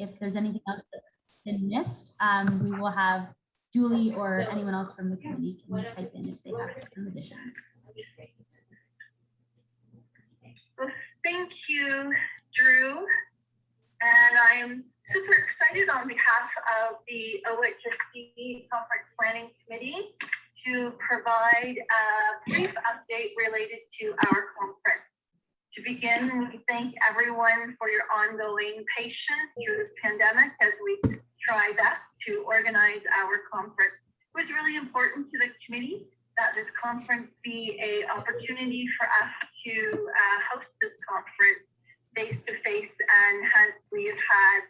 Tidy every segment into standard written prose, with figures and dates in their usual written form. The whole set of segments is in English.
if there's anything else that's been missed, we will have Julie or anyone else from the committee can type in if they have some additions. Well, thank you, Drew. And I'm super excited on behalf of the OHSC Conference Planning Committee to provide a brief update related to our conference. To begin, we thank everyone for your ongoing patience through this pandemic as we try best to organize our conference. It was really important to the committee that this conference be an opportunity for us to host this conference face-to-face, and hence we've had,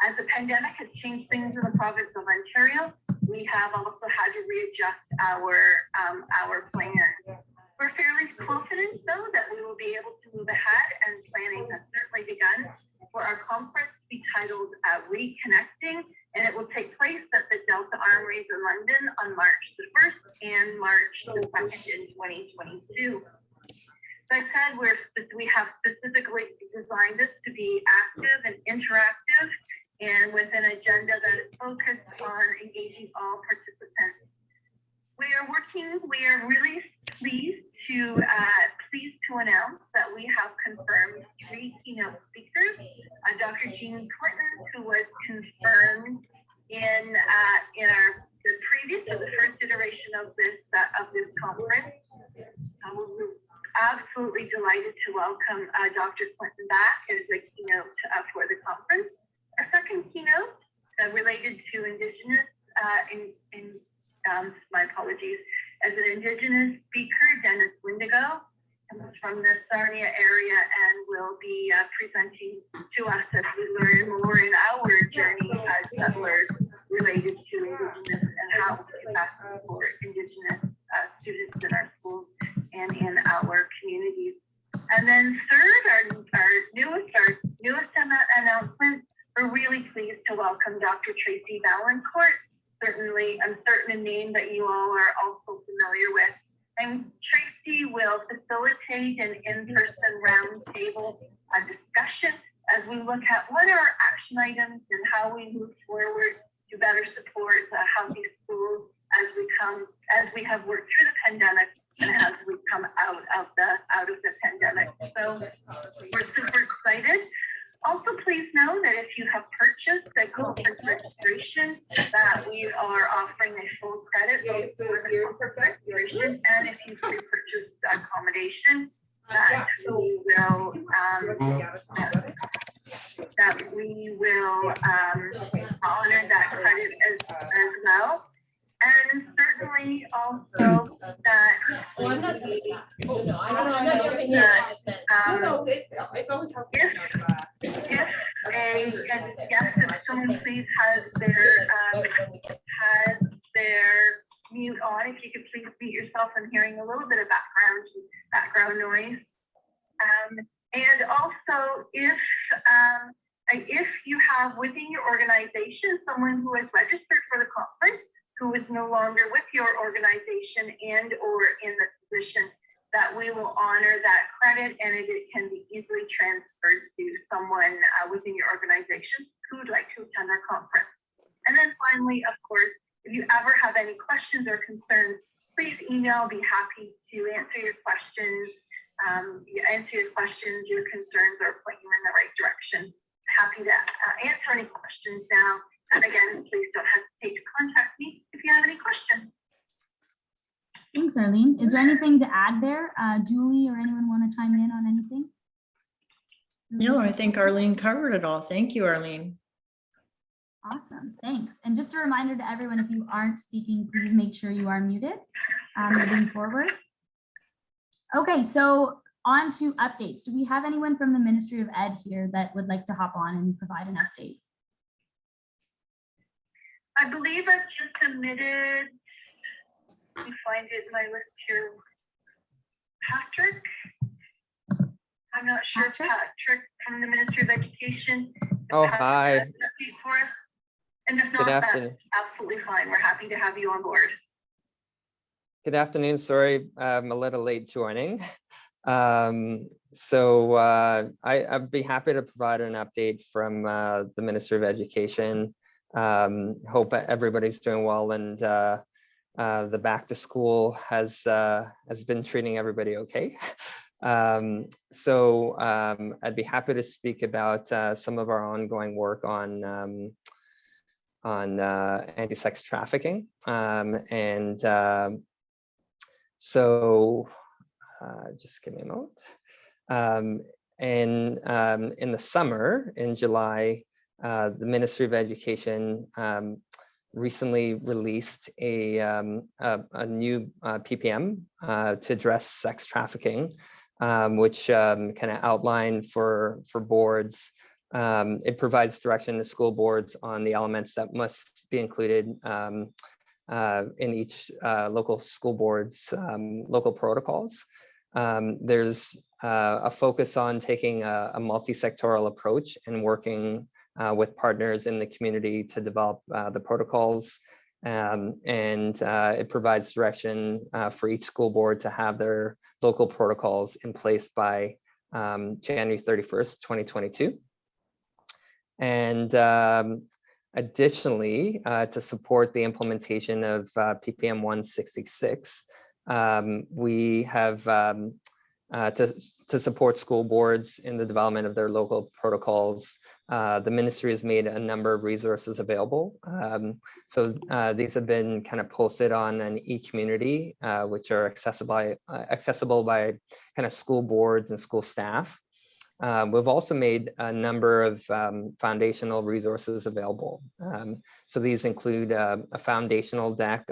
as the pandemic has changed things in the province of Ontario, we have also had to readjust our plans. We're fairly confident, though, that we will be able to move ahead, and planning has certainly begun for our conference to be titled Reconnecting, and it will take place at the Delta Armories in London on March the 1st and March the 2nd in 2022. As I said, we have specifically designed this to be active and interactive, and with an agenda that is focused on engaging all participants. We are really pleased to announce that we have confirmed 3 keynote speakers. Dr. Jean Clinton, who was confirmed in the first iteration of this conference. We're absolutely delighted to welcome Dr. Clinton back as a keynote for the conference. Our second keynote related to Indigenous, my apologies, as an Indigenous speaker, Dennis Windigo, from the Sarnia area, and will be presenting to us as we learn more in our journey as settlers related to Indigenous and how we can best support Indigenous students in our schools and in our communities. And then third, our newest announcement, we're really pleased to welcome Dr. Tracy Valancourt. Certainly, I'm certain a name that you all are also familiar with. And Tracy will facilitate an in-person roundtable discussion as we look at what are our action items and how we move forward to better support healthy schools as we have worked through the pandemic and as we come out of the pandemic. So we're super excited. Also, please know that if you have purchased a conference registration, that we are offering a full credit for the conference registration, and if you pre-purchased accommodation, that we will honor that credit as well. And certainly also that I'm not jumping in. I just meant it's always helpful. If someone please has their mute on, if you could please mute yourself. I'm hearing a little bit of background noise. And also, if you have within your organization someone who has registered for the conference, who is no longer with your organization and or in the position, that we will honor that credit, and it can be easily transferred to someone within your organization who would like to attend our conference. And then finally, of course, if you ever have any questions or concerns, please email. Be happy to answer your questions, your concerns, or point you in the right direction. Happy to answer any questions now. And again, please don't hesitate to contact me if you have any questions. Thanks, Arlene. Is there anything to add there? Julie or anyone want to chime in on anything? No, I think Arlene covered it all. Thank you, Arlene. Awesome, thanks. And just a reminder to everyone, if you aren't speaking, please make sure you are muted moving forward. Okay, so on to updates. Do we have anyone from the Ministry of Ed here that would like to hop on and provide an update? I believe I've just submitted, let me find it in my list here, Patrick. I'm not sure if Patrick from the Ministry of Education. Oh, hi. For us. And if not, that's absolutely fine. We're happy to have you on board. Good afternoon. Sorry, I'm a little late joining. I'd be happy to provide an update from the Ministry of Education. Hope everybody's doing well, and the back to school has been treating everybody okay. I'd be happy to speak about some of our ongoing work on anti-sex trafficking. Just give me a moment. In the summer, in July, the Ministry of Education recently released a new PPM to address sex trafficking, which kind of outlined for boards. It provides direction to school boards on the elements that must be included in each local school board's local protocols. There's a focus on taking a multi-sectoral approach and working with partners in the community to develop the protocols. It provides direction for each school board to have their local protocols in place by January 31st, 2022. Additionally, to support the implementation of PPM 166, we have to support school boards in the development of their local protocols. The ministry has made a number of resources available. These have been kind of posted on an e-community, which are accessible by kind of school boards and school staff. We've also made a number of foundational resources available. So these include a foundational deck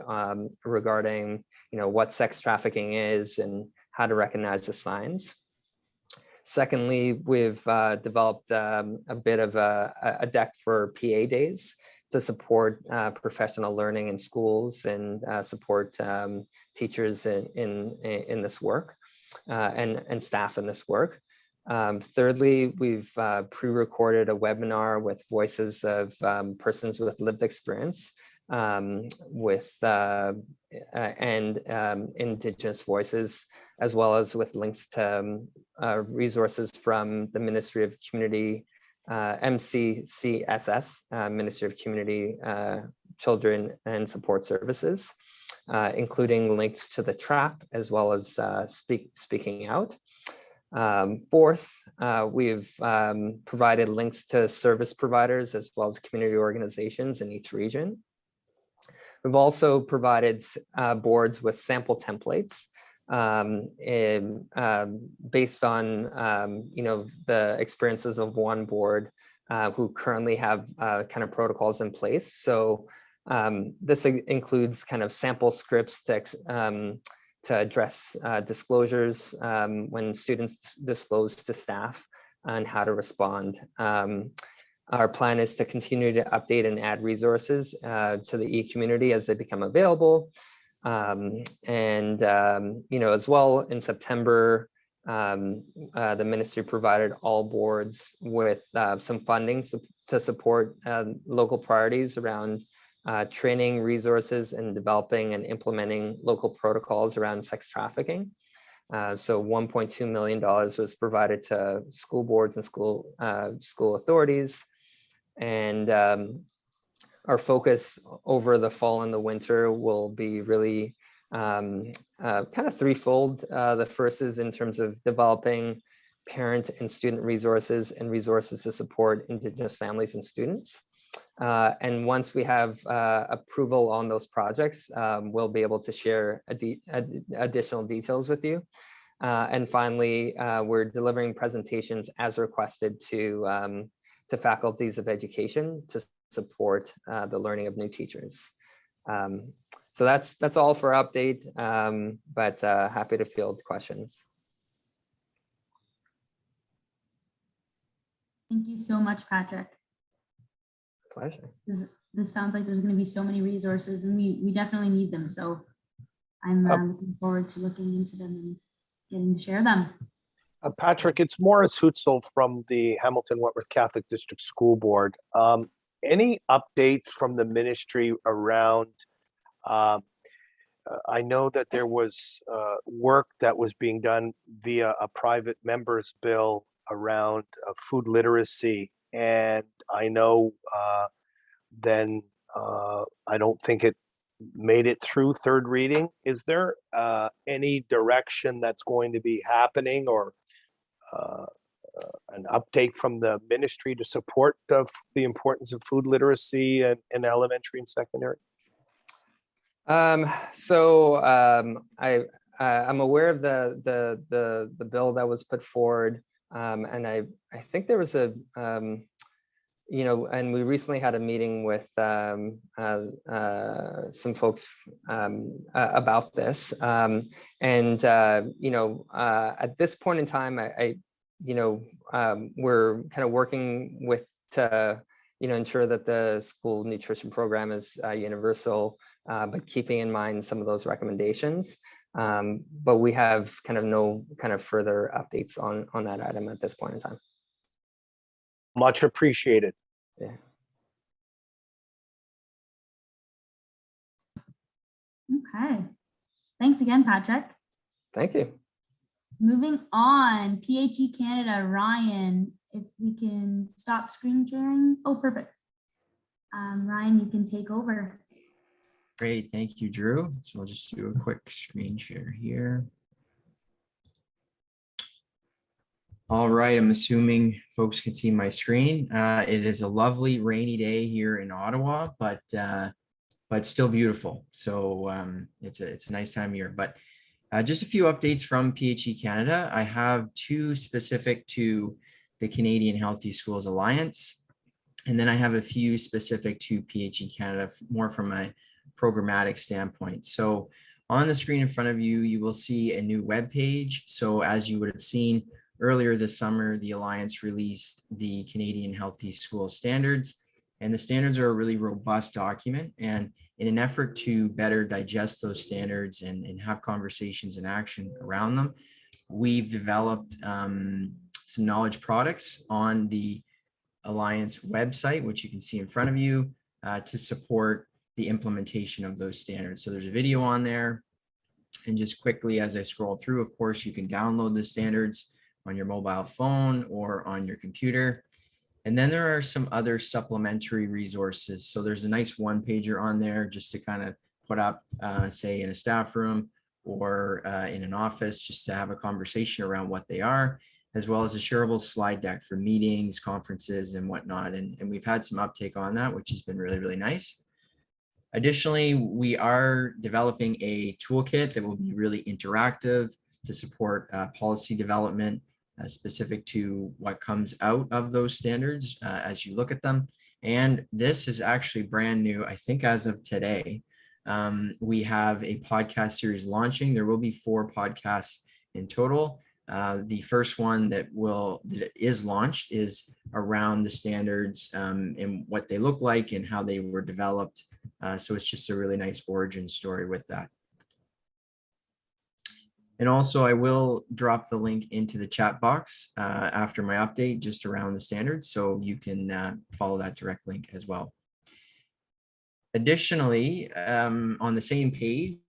regarding, what sex trafficking is and how to recognize the signs. Secondly, we've developed a bit of a deck for PA days to support professional learning in schools and support teachers in this work and staff in this work. Thirdly, we've pre-recorded a webinar with voices of persons with lived experience and Indigenous voices, as well as with links to resources from the Ministry of Community, MCCSS, Ministry of Community, Children and Support Services, including links to the TRAP, as well as Speaking Out. Fourth, we've provided links to service providers as well as community organizations in each region. We've also provided boards with sample templates based on the experiences of one board who currently have kind of protocols in place. So this includes kind of sample scripts to address disclosures when students disclose to staff and how to respond. Our plan is to continue to update and add resources to the e-community as they become available. As well, in September, the ministry provided all boards with some funding to support local priorities around training resources and developing and implementing local protocols around sex trafficking. So $1.2 million was provided to school boards and school authorities. And our focus over the fall and the winter will be really kind of threefold. The first is in terms of developing parent and student resources and resources to support Indigenous families and students. And once we have approval on those projects, we'll be able to share additional details with you. And finally, we're delivering presentations as requested to faculties of education to support the learning of new teachers. So that's all for update, but happy to field questions. Thank you so much, Patrick. Pleasure. This sounds like there's going to be so many resources, and we definitely need them. So I'm looking forward to looking into them and getting to share them. Patrick, it's Morris Hutzel from the Hamilton Wentworth Catholic District School Board. Any updates from the ministry around I know that there was work that was being done via a private member's bill around food literacy. And I know then I don't think it made it through third reading. Is there any direction that's going to be happening, or an uptake from the ministry to support of the importance of food literacy in elementary and secondary? I'm aware of the bill that was put forward, and I think there was a and we recently had a meeting with some folks about this, and at this point in time, we're kind of working with to ensure that the school nutrition program is universal, but keeping in mind some of those recommendations. But we have no further updates on that item at this point in time. Much appreciated. Yeah. Okay. Thanks again, Patrick. Thank you. Moving on, PHE Canada, Ryan, if we can stop screen sharing. Oh, perfect. Ryan, you can take over. Great, thank you, Drew. So I'll just do a quick screen share here. All right, I'm assuming folks can see my screen. It is a lovely rainy day here in Ottawa, but still beautiful. So it's a nice time of year. But just a few updates from PHE Canada. I have two specific to the Canadian Healthy Schools Alliance, and then I have a few specific to PHE Canada, more from a programmatic standpoint. So on the screen in front of you, you will see a new web page. So as you would have seen earlier this summer, the Alliance released the Canadian Healthy School Standards, and the standards are a really robust document. And in an effort to better digest those standards and have conversations and action around them, we've developed some knowledge products on the Alliance website, which you can see in front of you, to support the implementation of those standards. So there's a video on there. And just quickly, as I scroll through, of course, you can download the standards on your mobile phone or on your computer. And then there are some other supplementary resources. So there's a nice one pager on there just to kind of put up, say, in a staff room or in an office, just to have a conversation around what they are, as well as a shareable slide deck for meetings, conferences, and whatnot. And we've had some uptake on that, which has been really, really nice. Additionally, we are developing a toolkit that will be really interactive to support policy development specific to what comes out of those standards as you look at them. And this is actually brand new, I think, as of today. We have a podcast series launching. There will be 4 podcasts in total. The first one that is launched is around the standards and what they look like and how they were developed. So it's just a really nice origin story with that. And also, I will drop the link into the chat box after my update just around the standards, so you can follow that direct link as well. Additionally, on the same page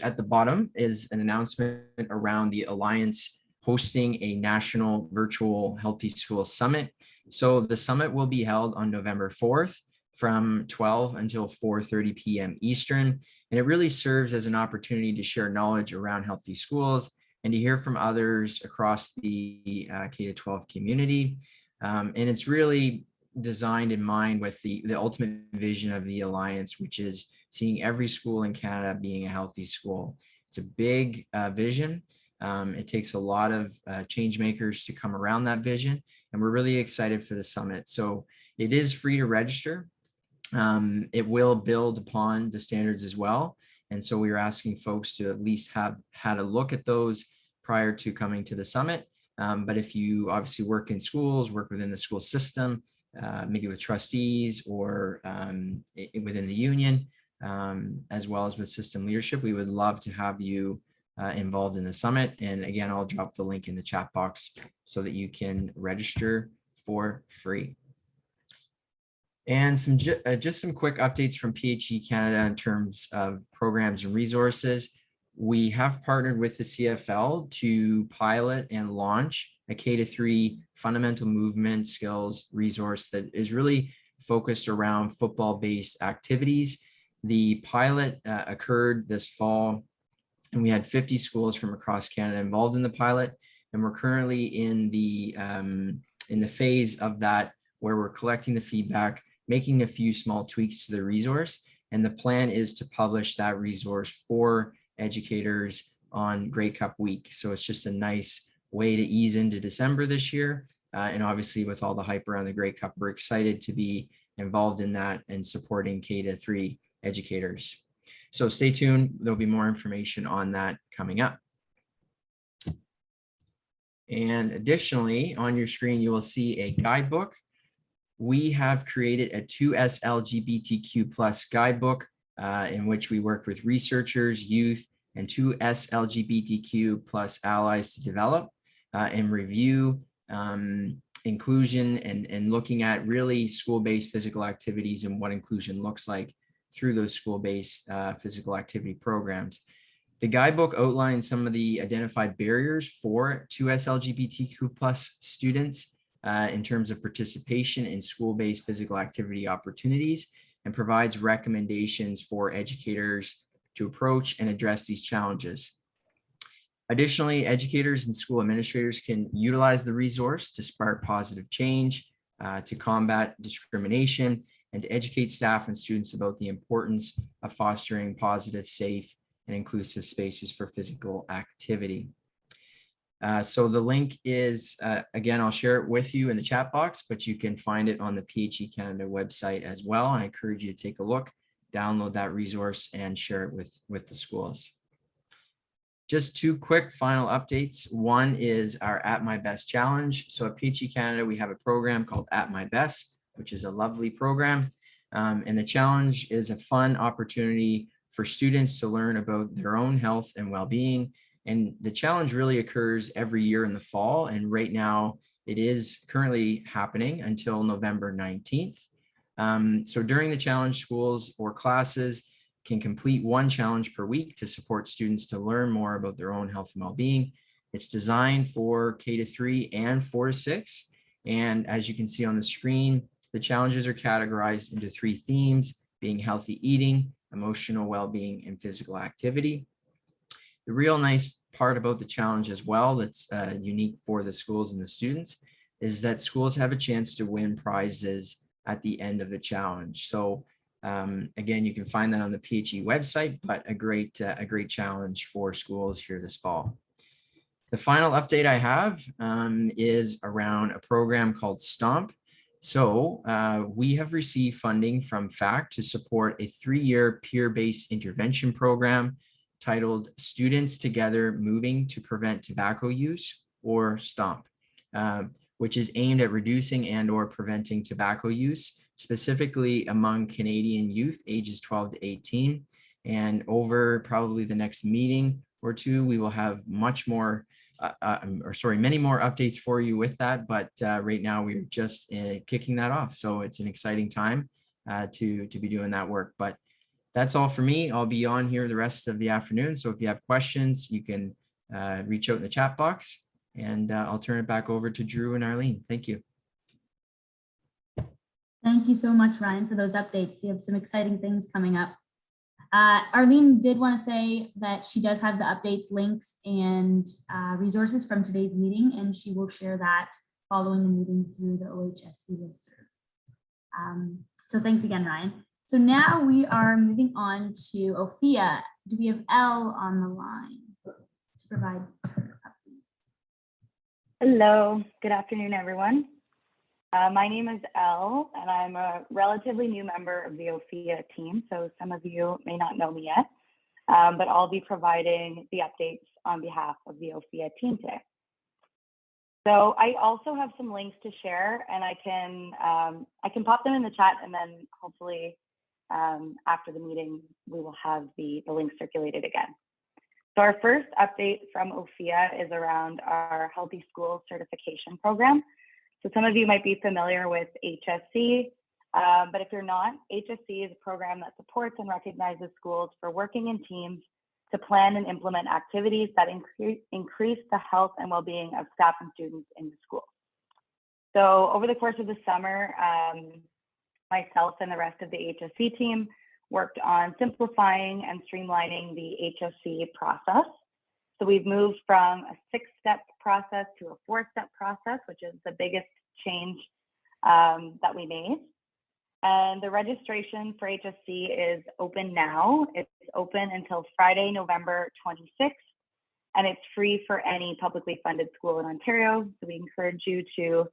at the bottom is an announcement around the Alliance hosting a national virtual Healthy School Summit. So the summit will be held on November 4th from 12 until 4:30 p.m. Eastern. And it really serves as an opportunity to share knowledge around healthy schools and to hear from others across the K-12 community. And it's really designed in mind with the ultimate vision of the Alliance, which is seeing every school in Canada being a healthy school. It's a big vision. It takes a lot of change makers to come around that vision, and we're really excited for the summit. So it is free to register. It will build upon the standards as well. And so we are asking folks to at least have had a look at those prior to coming to the summit. But if you obviously work in schools, work within the school system, maybe with trustees or within the union, as well as with system leadership, we would love to have you involved in the summit. And again, I'll drop the link in the chat box so that you can register for free. And just some quick updates from PHE Canada in terms of programs and resources. We have partnered with the CFL to pilot and launch a K-3 fundamental movement skills resource that is really focused around football-based activities. The pilot occurred this fall, and we had 50 schools from across Canada involved in the pilot. And we're currently in the phase of that where we're collecting the feedback, making a few small tweaks to the resource. And the plan is to publish that resource for educators on Grey Cup week. So it's just a nice way to ease into December this year. And obviously with all the hype around the Grey Cup, we're excited to be involved in that and supporting K-3 educators. So stay tuned. There'll be more information on that coming up. And additionally, on your screen, you will see a guidebook. We have created a 2S LGBTQ+ guidebook in which we work with researchers, youth, and 2S LGBTQ+ allies to develop and review inclusion and looking at really school-based physical activities and what inclusion looks like through those school-based physical activity programs. The guidebook outlines some of the identified barriers for 2S LGBTQ+ students in terms of participation in school-based physical activity opportunities and provides recommendations for educators to approach and address these challenges. Additionally, educators and school administrators can utilize the resource to spark positive change, to combat discrimination, and to educate staff and students about the importance of fostering positive, safe, and inclusive spaces for physical activity. So the link is, again, I'll share it with you in the chat box, but you can find it on the PHE Canada website as well. I encourage you to take a look, download that resource, and share it with the schools. Just two quick final updates. One is our At My Best challenge. So at PHE Canada, we have a program called At My Best, which is a lovely program. And the challenge is a fun opportunity for students to learn about their own health and well-being. And the challenge really occurs every year in the fall. And right now it is currently happening until November 19th. So during the challenge, schools or classes can complete one challenge per week to support students to learn more about their own health and well-being. It's designed for K-3 and 4-6. And as you can see on the screen, the challenges are categorized into 3 themes, being healthy eating, emotional well-being, and physical activity. The real nice part about the challenge as well that's unique for the schools and the students is that schools have a chance to win prizes at the end of the challenge. So again, you can find that on the PHE website, but a great challenge for schools here this fall. The final update I have is around a program called STOMP. So we have received funding from FACT to support a 3-year peer-based intervention program titled Students Together Moving to Prevent Tobacco Use, or STOMP, which is aimed at reducing and/or preventing tobacco use, specifically among Canadian youth ages 12 to 18. And over probably the next meeting or two, we will have much more, many more updates for you with that. But right now we're just kicking that off. So it's an exciting time to be doing that work. But that's all for me. I'll be on here the rest of the afternoon. So if you have questions, you can reach out in the chat box, and I'll turn it back over to Drew and Arlene. Thank you. Thank you so much, Ryan, for those updates. You have some exciting things coming up. Arlene did want to say that she does have the updates, links, and resources from today's meeting, and she will share that following the meeting through the OHSC listserv. So thanks again, Ryan. So now we are moving on to Ophia. Do we have Elle on the line to provide her update? Hello, good afternoon, everyone. My name is Elle, and I'm a relatively new member of the Ophia team, so some of you may not know me yet, but I'll be providing the updates on behalf of the Ophia team today. So I also have some links to share, and I can pop them in the chat, and then hopefully after the meeting, we will have the link circulated again. So our first update from Ophia is around our Healthy Schools certification program. So some of you might be familiar with HSC. But if you're not, HSC is a program that supports and recognizes schools for working in teams to plan and implement activities that increase the health and well-being of staff and students in the school. So over the course of the summer, myself and the rest of the HSC team worked on simplifying and streamlining the HSC process. So we've moved from a 6-step process to a 4-step process, which is the biggest change that we made. And the registration for HSC is open now. It's open until Friday, November 26th, and it's free for any publicly funded school in Ontario. So we encourage you to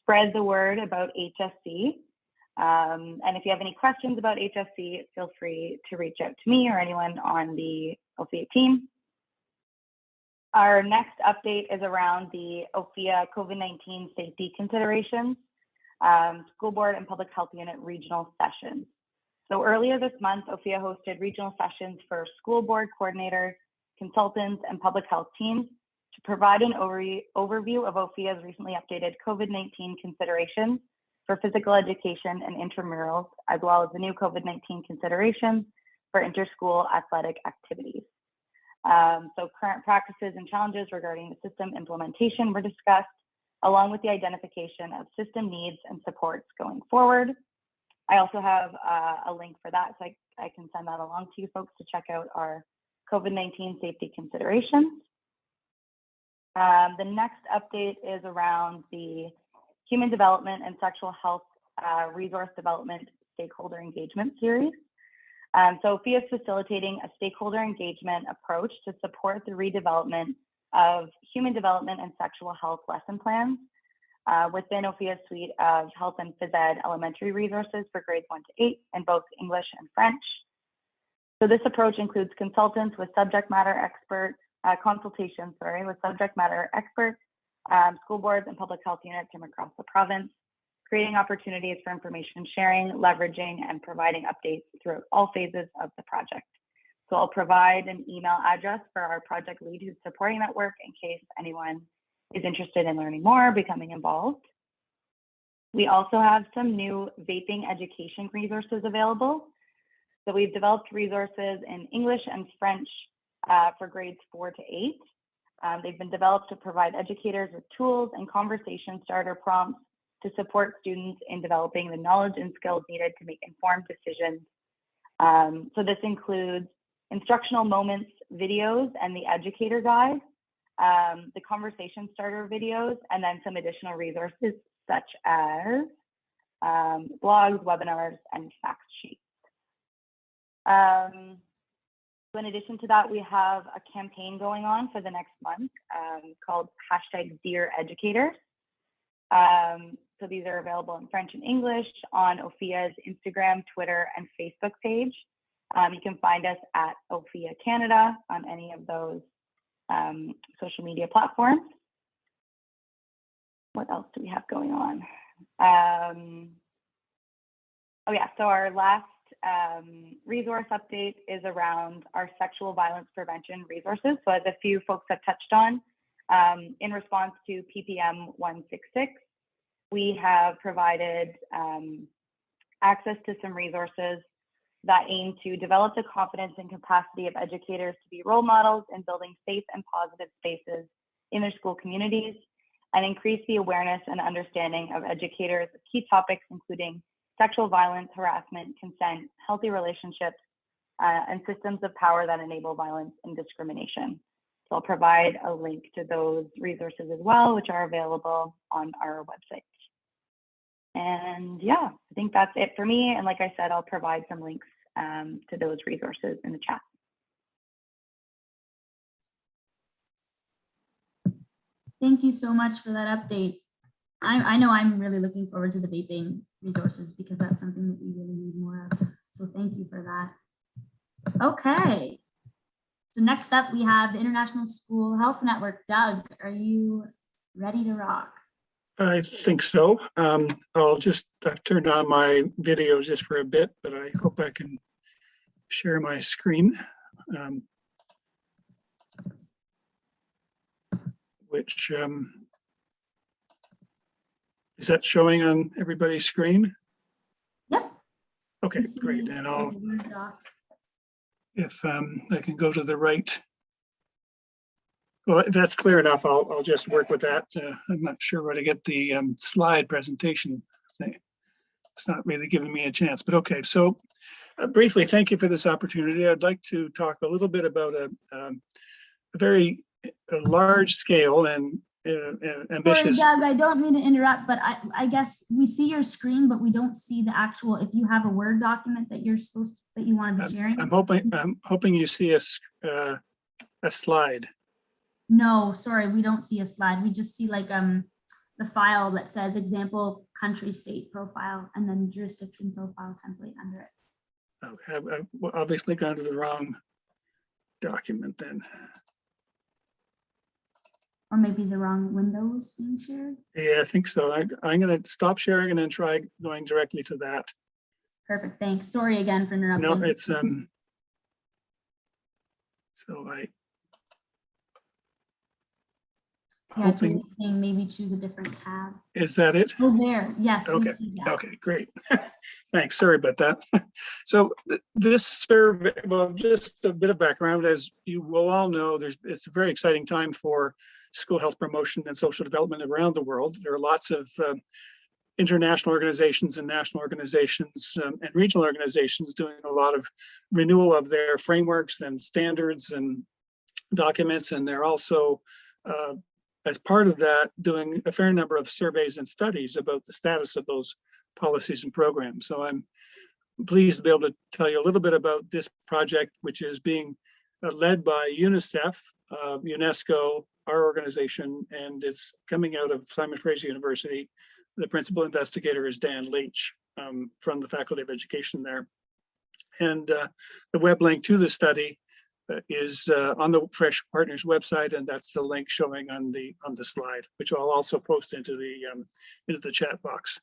spread the word about HSC. And if you have any questions about HSC, feel free to reach out to me or anyone on the OFIA team. Our next update is around the OFIA COVID-19 safety considerations, school board and public health unit regional sessions. So earlier this month, OFIA hosted regional sessions for school board coordinators, consultants, and public health teams to provide an overview of OFIA's recently updated COVID-19 considerations for physical education and intramurals, as well as the new COVID-19 considerations for interschool athletic activities. So current practices and challenges regarding the system implementation were discussed, along with the identification of system needs and supports going forward. I also have a link for that, so I can send that along to you folks to check out our COVID-19 safety considerations. The next update is around the Human Development and Sexual Health Resource Development Stakeholder Engagement Series. So OFIA is facilitating a stakeholder engagement approach to support the redevelopment of human development and sexual health lesson plans within OFIA's suite of health and phys ed elementary resources for grades 1 to 8 in both English and French. So this approach includes consultants with subject matter experts, consultations, with subject matter experts, school boards and public health units from across the province, creating opportunities for information sharing, leveraging, and providing updates throughout all phases of the project. So I'll provide an email address for our project lead who's supporting that work in case anyone is interested in learning more, becoming involved. We also have some new vaping education resources available. So we've developed resources in English and French for grades 4 to 8. They've been developed to provide educators with tools and conversation starter prompts to support students in developing the knowledge and skills needed to make informed decisions. So this includes instructional moments videos and the educator guide, the conversation starter videos, and then some additional resources such as blogs, webinars, and fact sheets. So in addition to that, we have a campaign going on for the next month called #DearEducators. So these are available in French and English on OFIA's Instagram, Twitter, and Facebook page. You can find us at OFIA Canada on any of those social media platforms. What else do we have going on? Oh yeah, so our last resource update is around our sexual violence prevention resources. So as a few folks have touched on, in response to PPM 166, we have provided access to some resources that aim to develop the confidence and capacity of educators to be role models in building safe and positive spaces in their school communities, and increase the awareness and understanding of educators of key topics, including sexual violence, harassment, consent, healthy relationships, and systems of power that enable violence and discrimination. So I'll provide a link to those resources as well, which are available on our website. And yeah, I think that's it for me. And like I said, I'll provide some links to those resources in the chat. Thank you so much for that update. I know I'm really looking forward to the vaping resources because that's something that we really need more of. So thank you for that. Okay. So next up, we have the International School Health Network. Doug, are you ready to rock? I think so. I'll just turn on my video just for a bit, but I hope I can share my screen. Which is that showing on everybody's screen? Okay, great. And if I can go to the right. Well, if that's clear enough. I'll just work with that. I'm not sure where to get the slide presentation thing. It's not really giving me a chance, but okay. So briefly, thank you for this opportunity. I'd like to talk a little bit about a very large scale and ambitious. Sorry, Doug, I don't mean to interrupt, but I guess we see your screen, but we don't see the actual, if you have a Word document that you're supposed to, that you want to be sharing. I'm hoping you see a slide. No, sorry, we don't see a slide. We just see like the file that says example country state profile and then jurisdiction profile template under it. Okay, I've obviously gone to the wrong document then. Or maybe the wrong windows being shared. Yeah, I think so. I'm going to stop sharing and then try going directly to that. Perfect, thanks. Sorry again for interrupting. No, it's so hoping. Saying maybe choose a different tab. Is that it? Oh, there. Yes. Okay. We see that. Okay, great. Thanks. Sorry about that. So this survey, well, just a bit of background, as you will all know, it's a very exciting time for school health promotion and social development around the world. There are lots of international organizations and national organizations and regional organizations doing a lot of renewal of their frameworks and standards and documents, and they're also as part of that, doing a fair number of surveys and studies about the status of those policies and programs. So I'm pleased to be able to tell you a little bit about this project, which is being led by UNICEF, UNESCO, our organization, and it's coming out of Simon Fraser University. The principal investigator is Dan Leach from the Faculty of Education there. And the web link to the study is on the Fresh Partners website, and that's the link showing on the slide, which I'll also post into the chat box.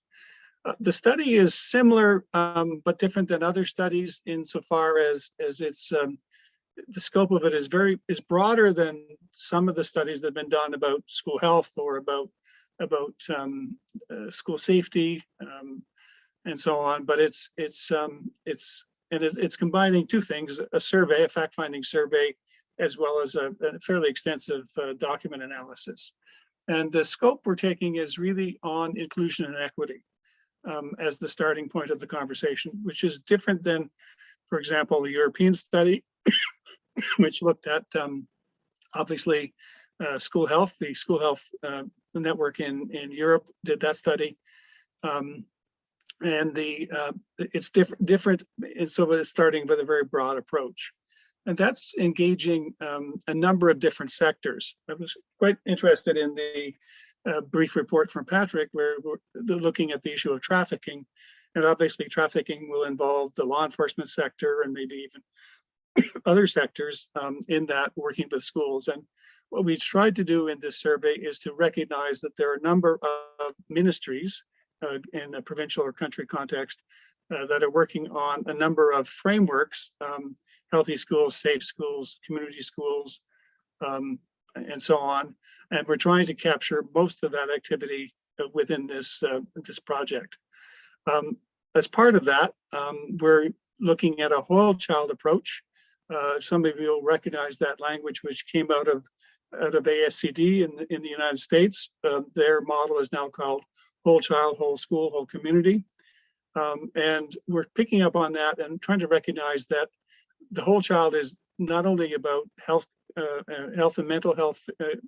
The study is similar but different than other studies insofar as it's the scope of it is broader than some of the studies that have been done about school health or about school safety and so on. But it's combining two things: a survey, a fact-finding survey, as well as a fairly extensive document analysis. And the scope we're taking is really on inclusion and equity as the starting point of the conversation, which is different than, for example, the European study, which looked at obviously school health. The School Health Network in Europe did that study. And it's different, and so it's starting with a very broad approach, and that's engaging a number of different sectors. I was quite interested in the brief report from Patrick, where we're looking at the issue of trafficking, and obviously trafficking will involve the law enforcement sector and maybe even other sectors in that, working with schools. And what we tried to do in this survey is to recognize that there are a number of ministries in a provincial or country context that are working on a number of frameworks, healthy schools, safe schools, community schools, and so on. And we're trying to capture most of that activity within this project. As part of that, we're looking at a whole child approach. Some of you will recognize that language, which came out of ASCD in the United States. Their model is now called whole child, whole school, whole community. And we're picking up on that and trying to recognize that the whole child is not only about health and mental health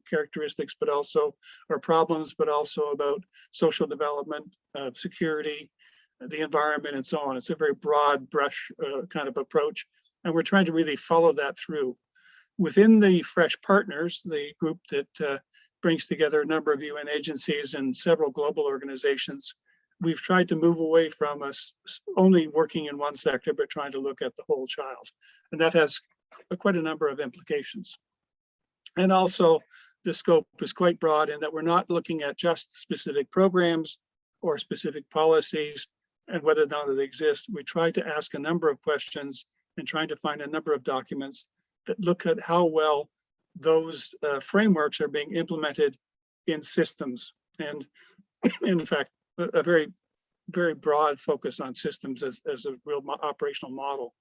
characteristics, but also our problems, but also about social development, security, the environment, and so on. It's a very broad brush kind of approach. And we're trying to really follow that through. Within the Fresh Partners, the group that brings together a number of UN agencies and several global organizations, we've tried to move away from us only working in one sector, but trying to look at the whole child. And that has quite a number of implications. And also the scope is quite broad in that we're not looking at just specific programs or specific policies and whether or not they exist. We try to ask a number of questions and trying to find a number of documents that look at how well those frameworks are being implemented in systems. And in fact, a very very broad focus on systems as a real operational model.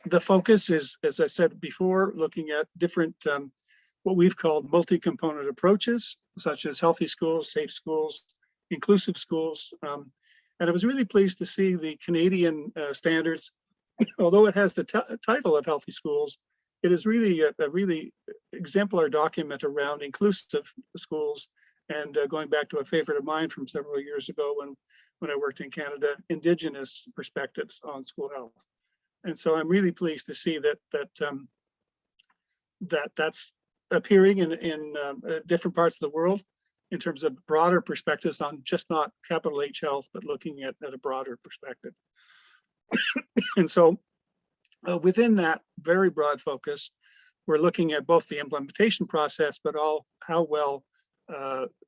The focus is, as I said before, looking at different, what we've called multi-component approaches, such as healthy schools, safe schools, inclusive schools. And I was really pleased to see the Canadian standards, although it has the title of healthy schools, it is really a really exemplar document around inclusive schools. And going back to a favorite of mine from several years ago when I worked in Canada, Indigenous perspectives on school health. And so I'm really pleased to see that's appearing in different parts of the world in terms of broader perspectives on just not capital H health, but looking at a broader perspective. And so within that very broad focus, we're looking at both the implementation process, but how well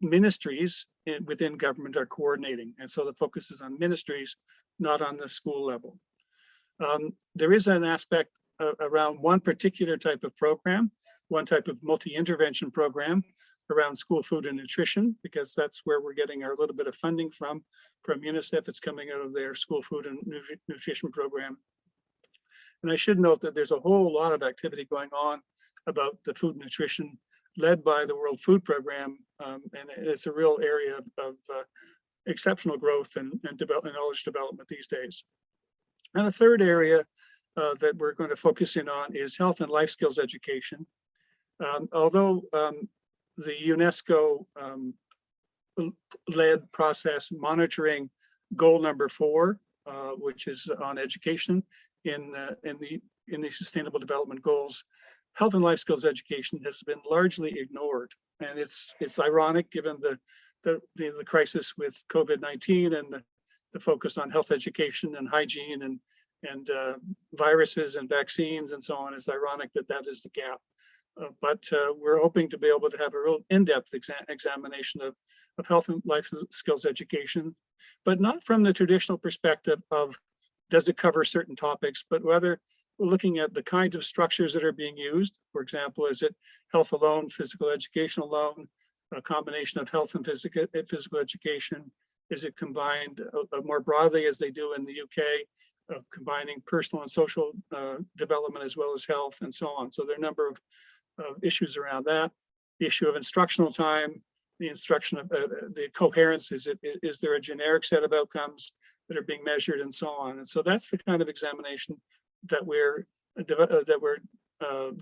ministries within government are coordinating. And so the focus is on ministries, not on the school level. There is an aspect around one particular type of program, one type of multi-intervention program around school food and nutrition, because that's where we're getting our little bit of funding from UNICEF. It's coming out of their school food and nutrition program. And I should note that there's a whole lot of activity going on about the food and nutrition led by the World Food Program. And it's a real area of exceptional growth and knowledge development these days. And the third area that we're going to focus in on is health and life skills education. Although the UNESCO led process monitoring goal number 4, which is on education in the Sustainable Development Goals, health and life skills education has been largely ignored, and it's ironic given the crisis with COVID-19 and the focus on health education and hygiene and viruses and vaccines and so on. It's ironic that is the gap. But we're hoping to be able to have a real in-depth examination of health and life skills education, but not from the traditional perspective of does it cover certain topics, but rather we're looking at the kinds of structures that are being used. For example, is it health alone, physical education alone, a combination of health and physical education? Is it combined more broadly as they do in the UK, of combining personal and social development as well as health and so on? So there are a number of issues around that. The issue of instructional time, the instruction of the coherence, is there a generic set of outcomes that are being measured and so on? And so that's the kind of examination that we're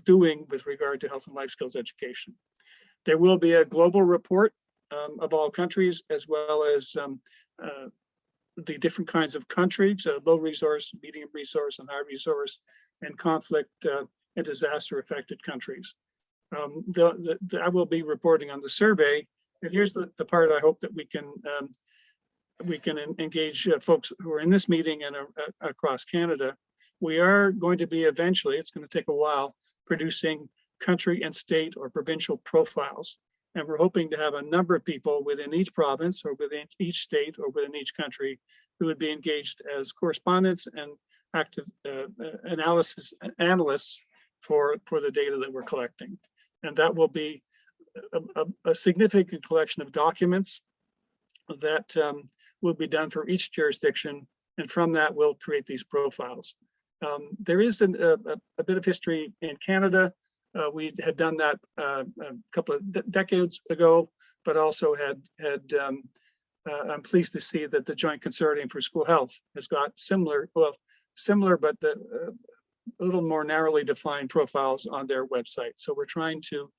doing with regard to health and life skills education. There will be a global report of all countries, as well as the different kinds of countries, low resource, medium resource, and high resource, and conflict and disaster affected countries. I will be reporting on the survey, and here's the part I hope that we can engage folks who are in this meeting and across Canada. We are going to be eventually, it's going to take a while, producing country and state or provincial profiles. And we're hoping to have a number of people within each province or within each state or within each country who would be engaged as correspondents and active analysts for the data that we're collecting. And that will be a significant collection of documents that will be done for each jurisdiction. And from that, we'll create these profiles. There is a bit of history in Canada. We had done that a couple of decades ago, but also I'm pleased to see that the Joint Consortium for School Health has got similar, but a little more narrowly defined profiles on their website. So we're trying to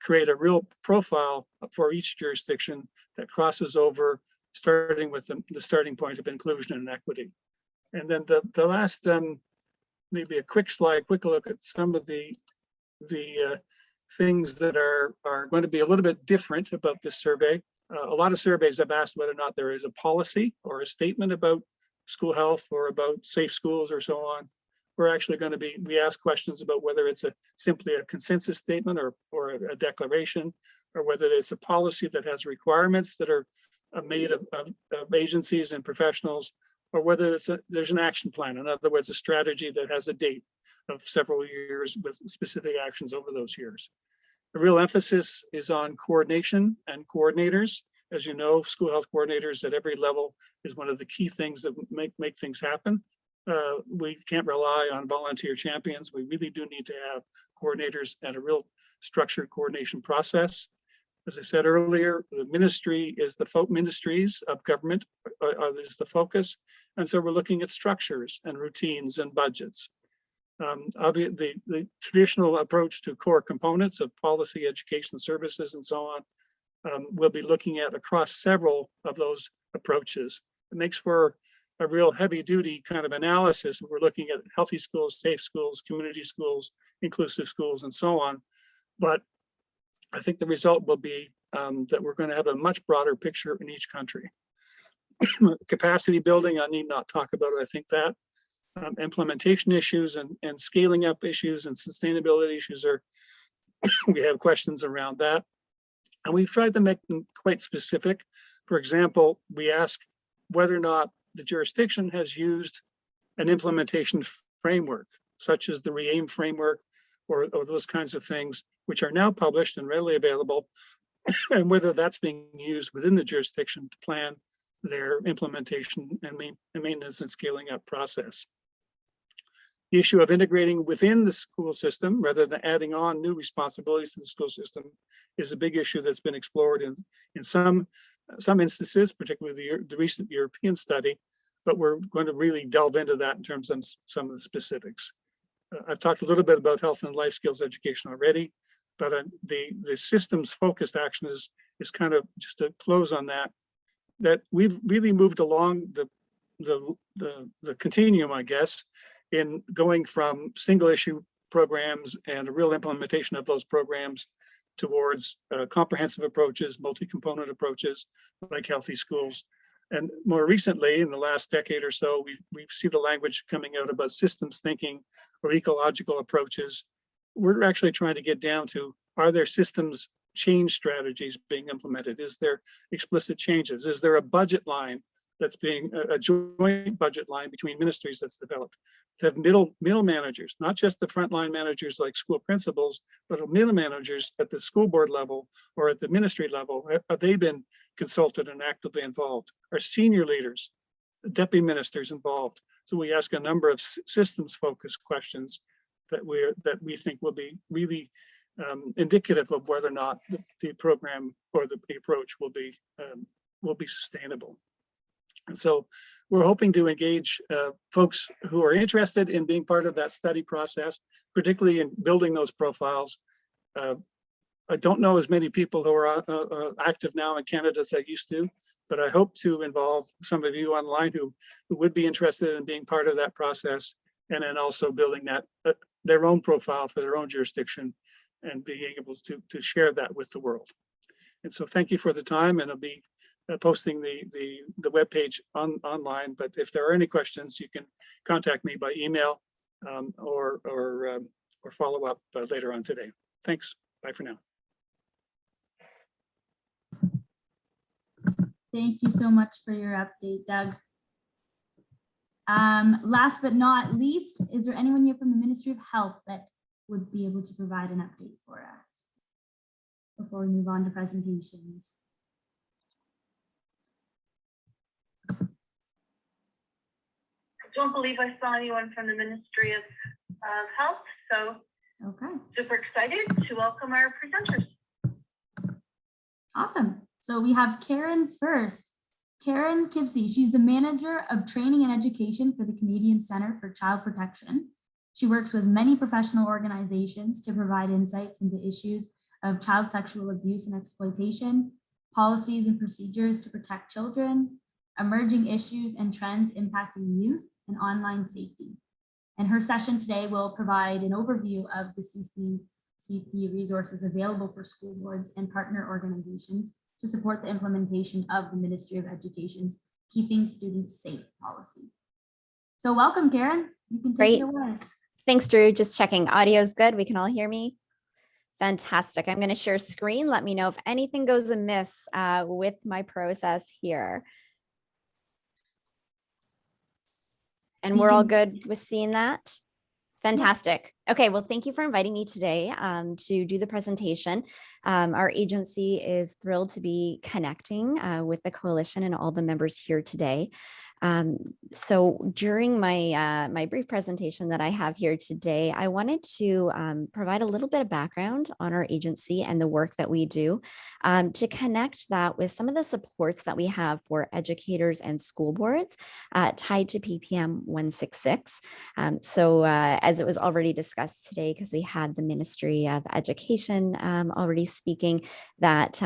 create a real profile for each jurisdiction that crosses over, starting with the starting point of inclusion and equity. And then the last, maybe a quick slide, quick look at some of the things that are going to be a little bit different about this survey. A lot of surveys have asked whether or not there is a policy or a statement about school health or about safe schools or so on. We're actually going to we ask questions about whether it's simply a consensus statement or a declaration, or whether it's a policy that has requirements that are made of agencies and professionals, or whether there's an action plan. In other words, a strategy that has a date of several years with specific actions over those years. The real emphasis is on coordination and coordinators, As you know, school health coordinators at every level is one of the key things that make things happen. We can't rely on volunteer champions. We really do need to have coordinators and a real structured coordination process. As I said earlier, the ministry is the ministries of government is the focus. And so we're looking at structures and routines and budgets. Obviously, the traditional approach to core components of policy, education services, and so on, we'll be looking at across several of those approaches. It makes for a real heavy duty kind of analysis. We're looking at healthy schools, safe schools, community schools, inclusive schools, and so on. But I think the result will be that we're going to have a much broader picture in each country. Capacity building, I need not talk about it. I think that implementation issues and scaling up issues and sustainability issues are, we have questions around that. And we've tried to make them quite specific. For example, we ask whether or not the jurisdiction has used an implementation framework, such as the REAIM framework or those kinds of things, which are now published and readily available, and whether that's being used within the jurisdiction to plan their implementation and maintenance and scaling up process. The issue of integrating within the school system rather than adding on new responsibilities to the school system is a big issue that's been explored in some instances, particularly the recent European study, but we're going to really delve into that in terms of some of the specifics. I've talked a little bit about health and life skills education already, but the systems focused action is kind of just to close on that we've really moved along the continuum, I guess, in going from single issue programs and a real implementation of those programs towards comprehensive approaches, multi-component approaches like healthy schools. And more recently, in the last decade or so, we've seen the language coming out about systems thinking or ecological approaches. We're actually trying to get down to, are there systems change strategies being implemented? Is there explicit changes? Is there a budget line that's being a joint budget line between ministries that's developed? To have middle managers, not just the frontline managers like school principals, but middle managers at the school board level or at the ministry level. Have they been consulted and actively involved? Are senior leaders, deputy ministers involved? So we ask a number of systems focused questions that we think will be really indicative of whether or not the program or the approach will be sustainable. And so we're hoping to engage folks who are interested in being part of that study process, particularly in building those profiles. I don't know as many people who are active now in Canada as I used to, but I hope to involve some of you online who would be interested in being part of that process, and then also building that their own profile for their own jurisdiction and being able to share that with the world. And so thank you for the time, and I'll be posting the webpage online, but if there are any questions, you can contact me by email or follow up later on today. Thanks. Bye for now. Thank you so much for your update, Doug. Last but not least, is there anyone here from the Ministry of Health that would be able to provide an update for us before we move on to presentations? I don't believe I saw anyone from the Ministry of Health, so okay, super excited to welcome our presenters. Awesome. So we have Karyn first. Karyn Kibsey, she's the Manager of Training and Education for the Canadian Centre for Child Protection. She works with many professional organizations to provide insights into issues of child sexual abuse and exploitation, policies and procedures to protect children, emerging issues and trends impacting youth, and online safety. And her session today will provide an overview of the CCCP resources available for school boards and partner organizations to support the implementation of the Ministry of Education's Keeping Students Safe policy. So welcome, Karyn. You can take it away. Thanks, Drew. Just checking. Audio is good. We can all hear me. Fantastic. I'm going to share screen. Let me know if anything goes amiss with my process here. And we're all good with seeing that? Fantastic. Okay, well, thank you for inviting me today to do the presentation. Our agency is thrilled to be connecting with the coalition and all the members here today. So during my brief presentation that I have here today, I wanted to provide a little bit of background on our agency and the work that we do to connect that with some of the supports that we have for educators and school boards tied to PPM 166. As it was already discussed today, because we had the Ministry of Education already speaking, that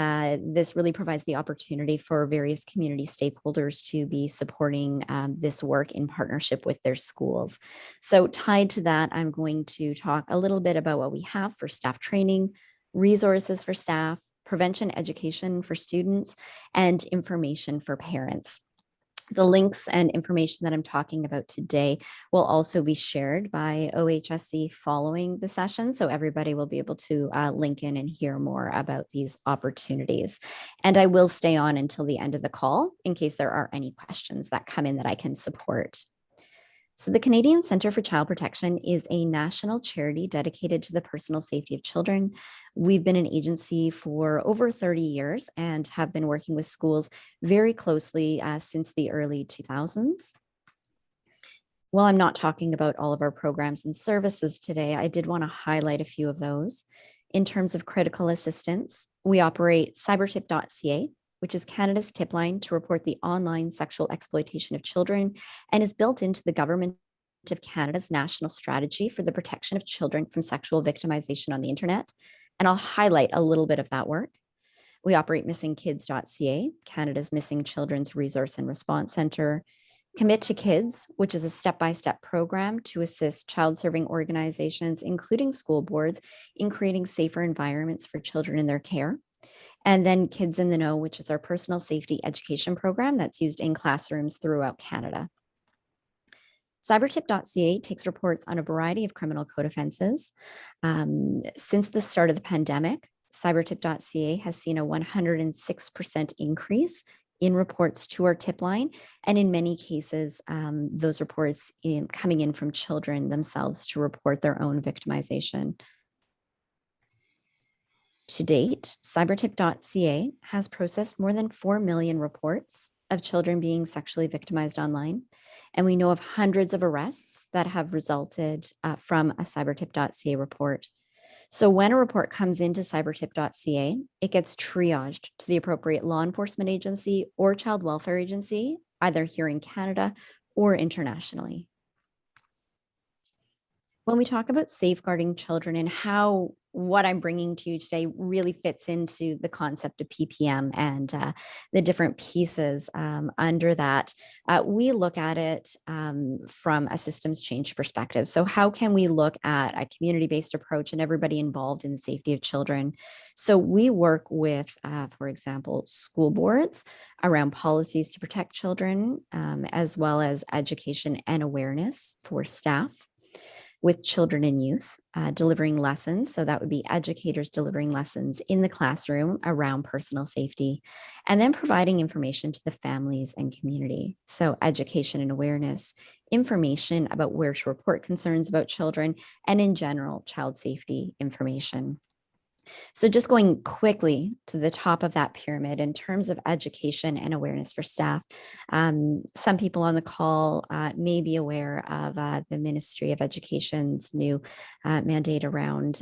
this really provides the opportunity for various community stakeholders to be supporting this work in partnership with their schools. So tied to that, I'm going to talk a little bit about what we have for staff training, resources for staff, prevention education for students, and information for parents. The links and information that I'm talking about today will also be shared by OHSC following the session, so everybody will be able to link in and hear more about these opportunities. And I will stay on until the end of the call in case there are any questions that come in that I can support. So the Canadian Centre for Child Protection is a national charity dedicated to the personal safety of children. We've been an agency for over 30 years and have been working with schools very closely since the early 2000s. While I'm not talking about all of our programs and services today, I did want to highlight a few of those. In terms of critical assistance, we operate cybertip.ca, which is Canada's tip line to report the online sexual exploitation of children and is built into the Government of Canada's national strategy for the protection of children from sexual victimization on the internet. And I'll highlight a little bit of that work. We operate missingkids.ca, Canada's Missing Children's Resource and Response Centre. Commit to Kids, which is a step-by-step program to assist child-serving organizations, including school boards, in creating safer environments for children in their care. And then Kids in the Know, which is our personal safety education program that's used in classrooms throughout Canada. Cybertip.ca takes reports on a variety of criminal code offenses. Since the start of the pandemic, Cybertip.ca has seen a 106% increase in reports to our tip line. And in many cases, those reports coming in from children themselves to report their own victimization. To date, cybertip.ca has processed more than 4 million reports of children being sexually victimized online. And we know of hundreds of arrests that have resulted from a cybertip.ca report. So when a report comes into cybertip.ca, it gets triaged to the appropriate law enforcement agency or child welfare agency, either here in Canada or internationally. When we talk about safeguarding children and how what I'm bringing to you today really fits into the concept of PPM and the different pieces under that, we look at it from a systems change perspective. So how can we look at a community-based approach and everybody involved in the safety of children? So we work with, for example, school boards around policies to protect children, as well as education and awareness for staff, with children and youth, delivering lessons. So that would be educators delivering lessons in the classroom around personal safety, and then providing information to the families and community. So education and awareness, information about where to report concerns about children, and in general, child safety information. So just going quickly to the top of that pyramid in terms of education and awareness for staff, some people on the call may be aware of the Ministry of Education's new mandate around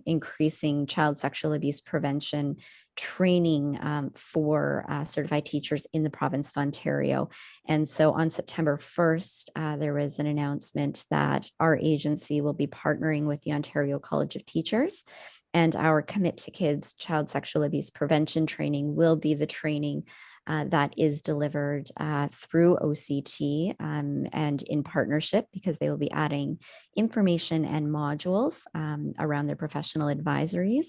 increasing child sexual abuse prevention training for certified teachers in the province of Ontario. And so on September 1st, there was an announcement that our agency will be partnering with the Ontario College of Teachers, and our Commit to Kids child sexual abuse prevention training will be the training that is delivered through OCT and in partnership, because they will be adding information and modules around their professional advisories.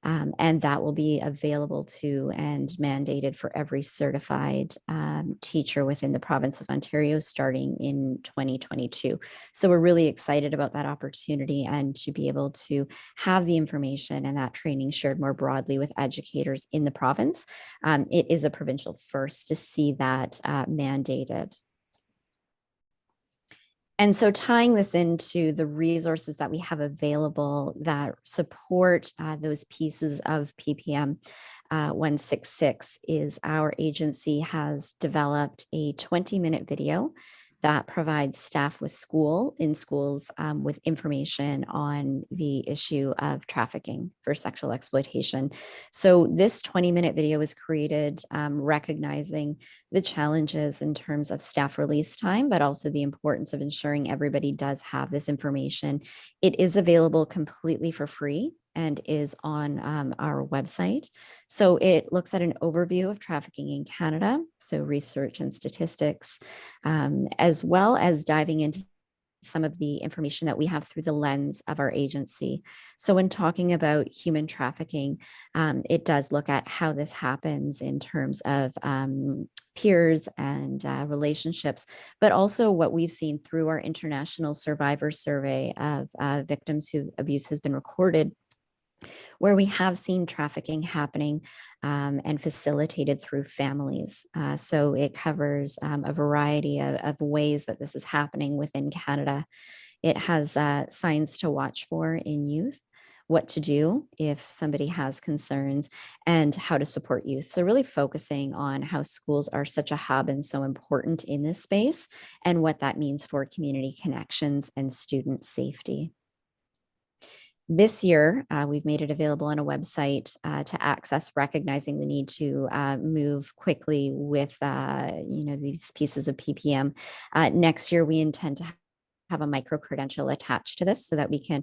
And that will be available to and mandated for every certified teacher within the province of Ontario starting in 2022. So we're really excited about that opportunity and to be able to have the information and that training shared more broadly with educators in the province. It is a provincial first to see that mandated. And so tying this into the resources that we have available that support those pieces of PPM 166 is our agency has developed a 20-minute video that provides staff with schools with information on the issue of trafficking for sexual exploitation. So this 20-minute video was created recognizing the challenges in terms of staff release time, but also the importance of ensuring everybody does have this information. It is available completely for free and is on our website. So it looks at an overview of trafficking in Canada, so research and statistics, as well as diving into some of the information that we have through the lens of our agency. So when talking about human trafficking, it does look at how this happens in terms of peers and relationships, but also what we've seen through our international survivor survey of victims who abuse has been recorded, where we have seen trafficking happening and facilitated through families. So it covers a variety of ways that this is happening within Canada. It has signs to watch for in youth, what to do if somebody has concerns, and how to support youth. So really focusing on how schools are such a hub and so important in this space and what that means for community connections and student safety. This year, we've made it available on a website to access, recognizing the need to move quickly with these pieces of PPM. Next year, we intend to have a micro-credential attached to this so that we can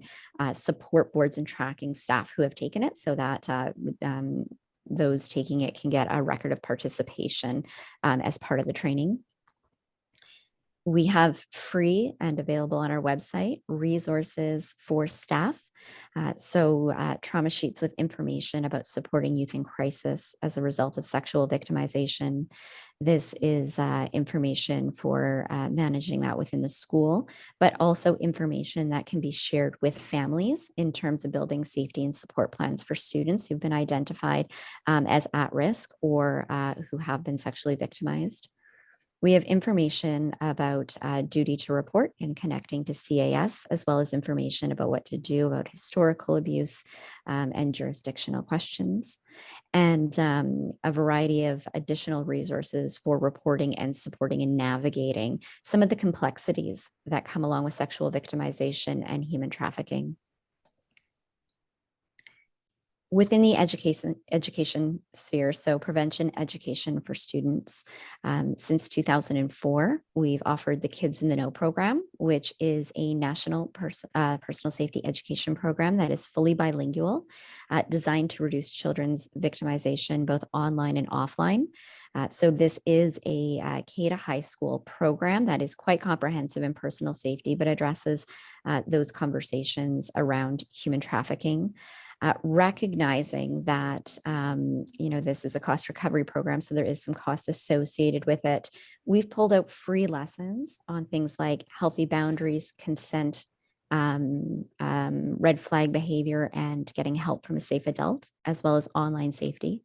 support boards and tracking staff who have taken it, so that those taking it can get a record of participation as part of the training. We have free and available on our website resources for staff. Trauma sheets with information about supporting youth in crisis as a result of sexual victimization. This is information for managing that within the school, but also information that can be shared with families in terms of building safety and support plans for students who've been identified as at risk or who have been sexually victimized. We have information about duty to report and connecting to CAS, as well as information about what to do about historical abuse and jurisdictional questions, and a variety of additional resources for reporting and supporting and navigating some of the complexities that come along with sexual victimization and human trafficking. Within the education sphere, so prevention education for students, since 2004, we've offered the Kids in the Know program, which is a national personal safety education program that is fully bilingual, designed to reduce children's victimization both online and offline. So this is a K to high school program that is quite comprehensive in personal safety, but addresses those conversations around human trafficking. Recognizing that, this is a cost recovery program, so there is some cost associated with it. We've pulled out free lessons on things like healthy boundaries, consent, red flag behavior, and getting help from a safe adult, as well as online safety.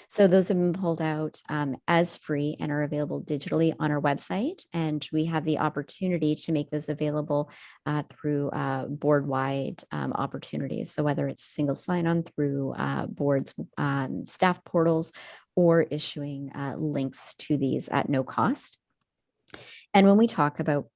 So those have been pulled out as free and are available digitally on our website. And we have the opportunity to make those available through board-wide opportunities. So whether it's single sign-on through boards, staff portals, or issuing links to these at no cost. And when we talk about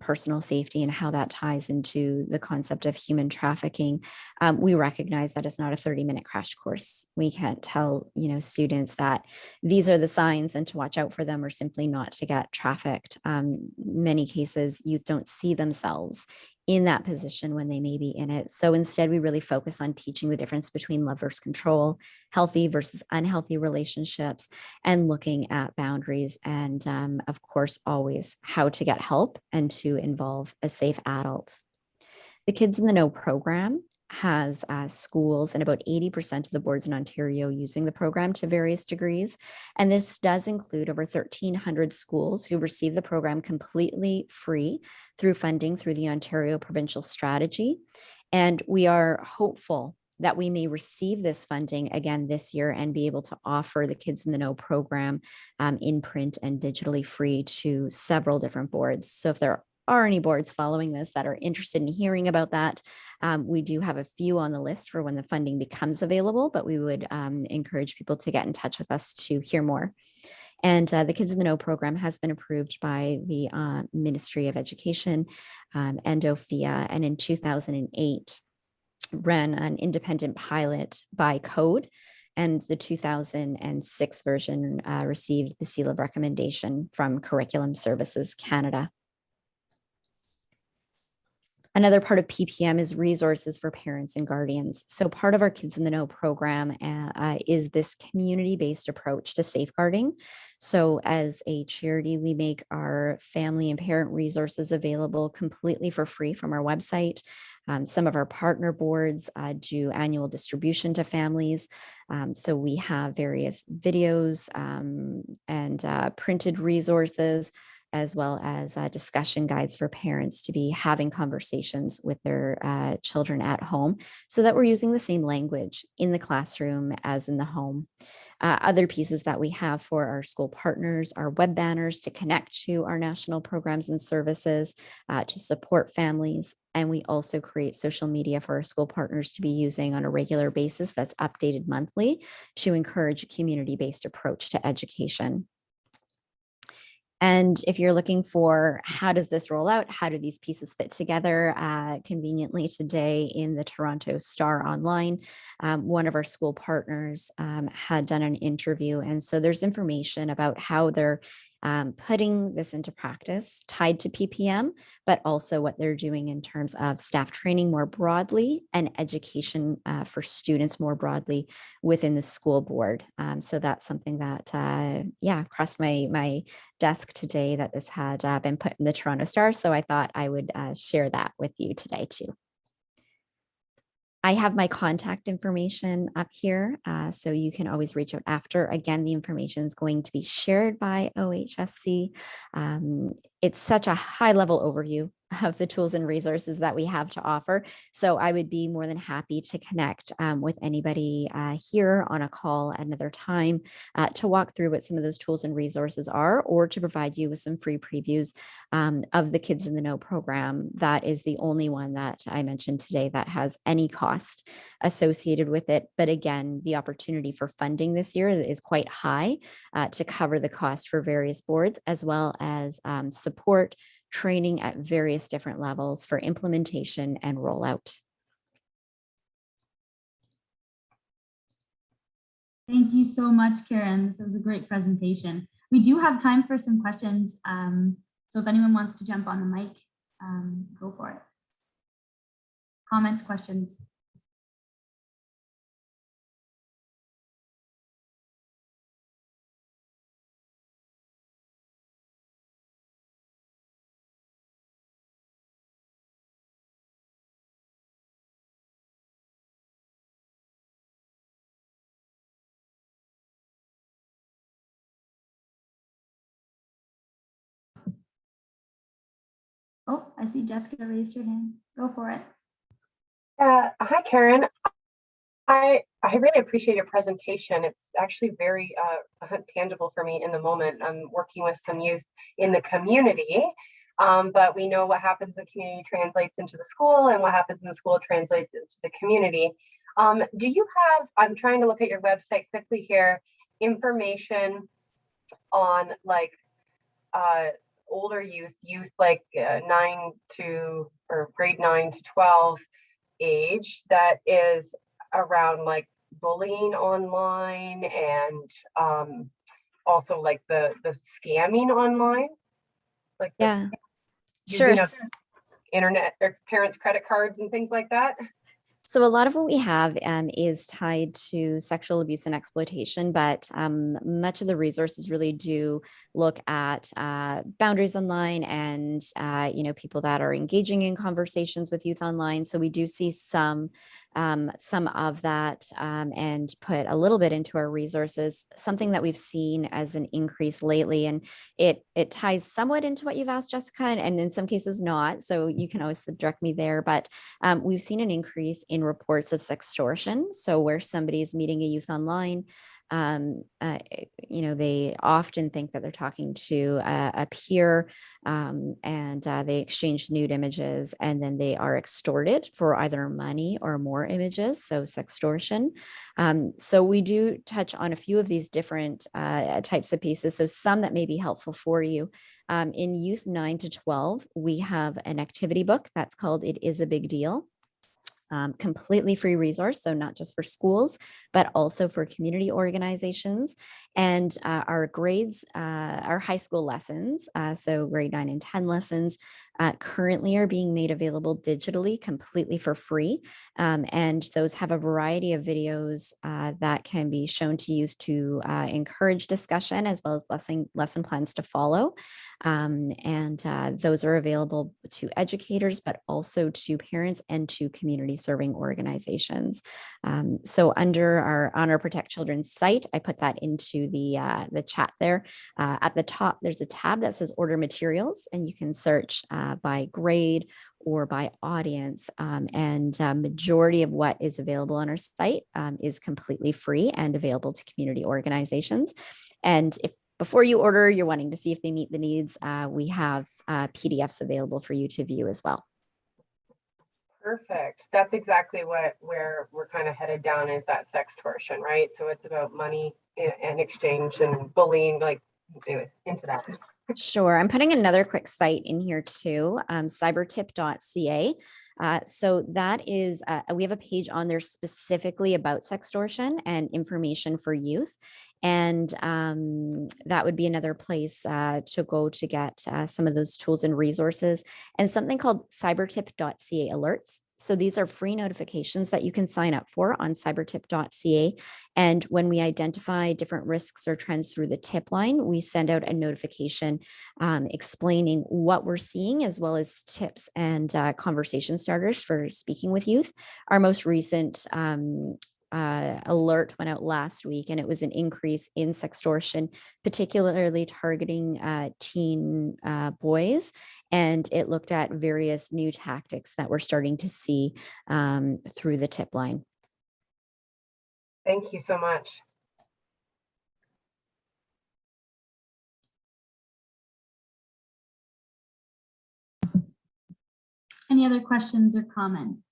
personal safety and how that ties into the concept of human trafficking, we recognize that it's not a 30-minute crash course. We can't tell students that these are the signs and to watch out for them, or simply not to get trafficked. Many cases, youth don't see themselves in that position when they may be in it. So instead, we really focus on teaching the difference between love versus control, healthy versus unhealthy relationships, and looking at boundaries, and of course, always how to get help and to involve a safe adult. The Kids in the Know program has schools and about 80% of the boards in Ontario using the program to various degrees. And this does include over 1,300 schools who receive the program completely free through funding through the Ontario Provincial Strategy. And we are hopeful that we may receive this funding again this year and be able to offer the Kids in the Know program in print and digitally free to several different boards. So if there are any boards following this that are interested in hearing about that, we do have a few on the list for when the funding becomes available, but we would encourage people to get in touch with us to hear more. And the Kids in the Know program has been approved by the Ministry of Education and OFIA, and in 2008 ran an independent pilot by code, and the 2006 version received the seal of recommendation from Curriculum Services Canada. Another part of PPM is resources for parents and guardians. So part of our Kids in the Know program is this community-based approach to safeguarding. So as a charity, we make our family and parent resources available completely for free from our website. Some of our partner boards do annual distribution to families. So we have various videos and printed resources, as well as discussion guides for parents to be having conversations with their children at home, so that we're using the same language in the classroom as in the home. Other pieces that we have for our school partners are web banners to connect to our national programs and services, to support families. And we also create social media for our school partners to be using on a regular basis that's updated monthly to encourage a community-based approach to education. And if you're looking for how does this roll out, how do these pieces fit together, conveniently today in the Toronto Star Online, one of our school partners had done an interview. And so there's information about how they're putting this into practice tied to PPM, but also what they're doing in terms of staff training more broadly and education for students more broadly within the school board. So that's something that, crossed my desk today, that this had been put in the Toronto Star. So I thought I would share that with you today too. I have my contact information up here, so you can always reach out after. Again, the information is going to be shared by OHSC. It's such a high-level overview of the tools and resources that we have to offer. So I would be more than happy to connect with anybody here on a call at another time to walk through what some of those tools and resources are, or to provide you with some free previews of the Kids in the Know program. That is the only one that I mentioned today that has any cost associated with it. But again, the opportunity for funding this year is quite high to cover the cost for various boards, as well as support training at various different levels for implementation and rollout. Thank you so much, Karyn. This was a great presentation. We do have time for some questions. So if anyone wants to jump on the mic, go for it. Comments, questions? Oh, I see Jessica raised your hand. Go for it. Hi, Karyn. I really appreciate your presentation. It's actually very tangible for me in the moment. I'm working with some youth in the community, but we know what happens in the community translates into the school, and what happens in the school translates into the community. Do you have, I'm trying to look at your website quickly here, information on like older youth like grade 9 to 12 age, that is around like bullying online and also like the scamming online, like Yeah, using sure. of internet or parents' credit cards and things like that? So a lot of what we have is tied to sexual abuse and exploitation, but much of the resources really do look at boundaries online and people that are engaging in conversations with youth online. So we do see some of that and put a little bit into our resources. Something that we've seen as an increase lately, and it ties somewhat into what you've asked, Jessica, and in some cases not. So you can always direct me there, but we've seen an increase in reports of sextortion. So where somebody is meeting a youth online, they often think that they're talking to a peer, and they exchange nude images, and then they are extorted for either money or more images, so sextortion. So we do touch on a few of these different types of pieces, so some that may be helpful for you. In youth 9 to 12, we have an activity book that's called It Is a Big Deal. Completely free resource, so not just for schools, but also for community organizations. And our grades, our high school lessons, so grade 9 and 10 lessons, currently are being made available digitally, completely for free. And those have a variety of videos that can be shown to youth to encourage discussion, as well as lesson plans to follow. And those are available to educators, but also to parents and to community serving organizations. So under our Honor Protect Children's site, I put that into the chat there. At the top, there's a tab that says Order Materials, and you can search by grade or by audience. And majority of what is available on our site is completely free and available to community organizations. And if before you order, you're wanting to see if they meet the needs, we have PDFs available for you to view as well. Perfect. That's exactly where we're kind of headed down, is that sextortion, right? So it's about money and exchange and bullying, like, anyways, into that. Sure. I'm putting another quick site in here too, cybertip.ca. So that is, we have a page on there specifically about sextortion and information for youth. And that would be another place to go to get some of those tools and resources, and something called cybertip.ca alerts. So these are free notifications that you can sign up for on cybertip.ca. And when we identify different risks or trends through the tip line, we send out a notification explaining what we're seeing, as well as tips and conversation starters for speaking with youth. Our most recent alert went out last week, and it was an increase in sextortion, particularly targeting teen boys. And it looked at various new tactics that we're starting to see through the tip line. Thank you so much. Any other questions or comments?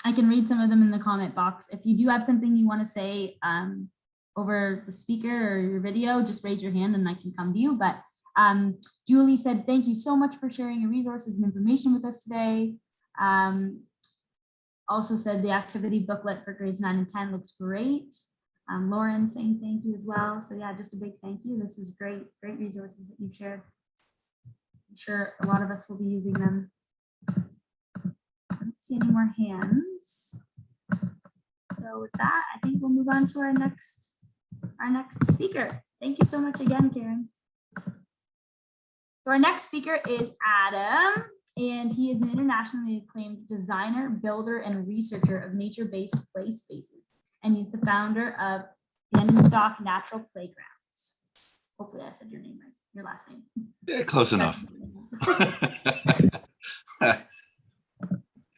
I can read some of them in the comment box. If you do have something you want to say over the speaker or your video, just raise your hand and I can come to you. But Julie said, thank you so much for sharing your resources and information with us today. Also said the activity booklet for grades 9 and 10 looks great. Lauren saying thank you as well. So yeah, just a big thank you. This is great resources that you've shared. I'm sure a lot of us will be using them. I don't see any more hands. So with that, I think we'll move on to our next speaker. Thank you so much again, Karyn. So our next speaker is Adam, and he is an internationally acclaimed designer, builder, and researcher of nature-based play spaces. And he's the founder of Bienenstock Natural Playgrounds. Hopefully I said your name right, your last name. Yeah, close enough.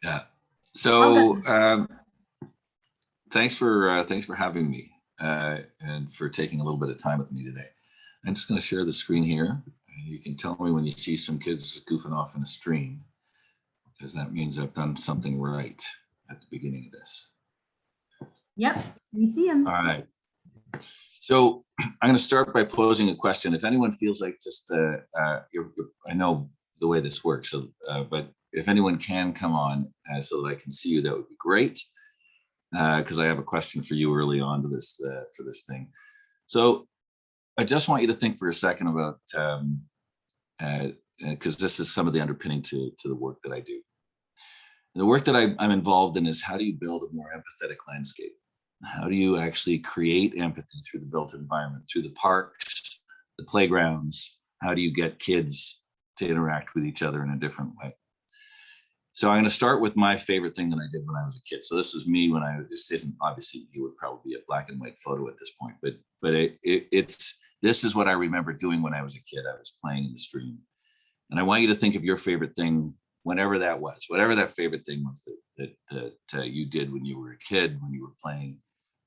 Yeah. So thanks for having me and for taking a little bit of time with me today. I'm just going to share the screen here. You can tell me when you see some kids goofing off in a stream, because that means I've done something right at the beginning of this. Yep, we see him. All right. So I'm going to start by posing a question. If anyone feels like just, I know the way this works, so, but if anyone can come on so that I can see you, that would be great. Because I have a question for you early on to this for this thing. So I just want you to think for a second about, because this is some of the underpinning to the work that I do. The work that I'm involved in is, how do you build a more empathetic landscape? How do you actually create empathy through the built environment, through the parks, the playgrounds? How do you get kids to interact with each other in a different way? So I'm going to start with my favorite thing that I did when I was a kid. So this is me when this isn't, obviously you would probably be a black and white photo at this point, but this is what I remember doing when I was a kid. I was playing in the stream. And I want you to think of your favorite thing whenever that was, whatever that favorite thing was that you did when you were a kid, when you were playing,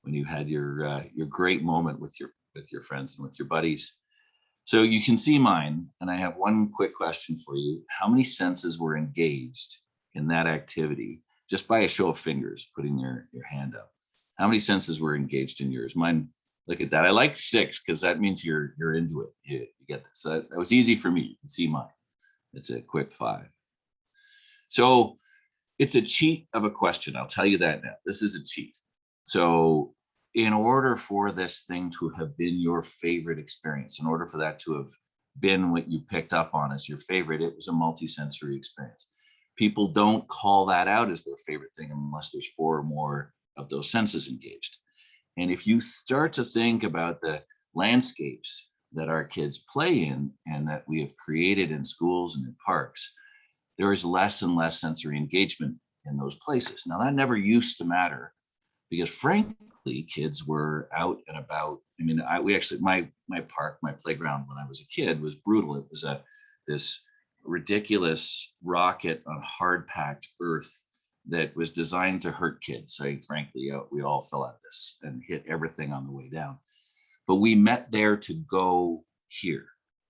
when you had your great moment with your friends and with your buddies. So you can see mine, and I have one quick question for you. How many senses were engaged in that activity? Just by a show of fingers, putting your hand up. How many senses were engaged in yours? Mine, look at that. I like 6 because that means you're into it. You get this. So that was easy for me. You can see mine. It's a quick 5. So it's a cheat of a question. I'll tell you that now. This is a cheat. So in order for this thing to have been your favorite experience, in order for that to have been what you picked up on as your favorite, it was a multisensory experience. People don't call that out as their favorite thing unless there's 4 or more of those senses engaged. And if you start to think about the landscapes that our kids play in and that we have created in schools and in parks, there is less and less sensory engagement in those places. Now, that never used to matter because frankly, kids were out and about. I mean, we actually, my park, my playground when I was a kid was brutal. It was this ridiculous rocket on hard packed earth that was designed to hurt kids. So frankly, we all fell at this and hit everything on the way down. But we met there to go here.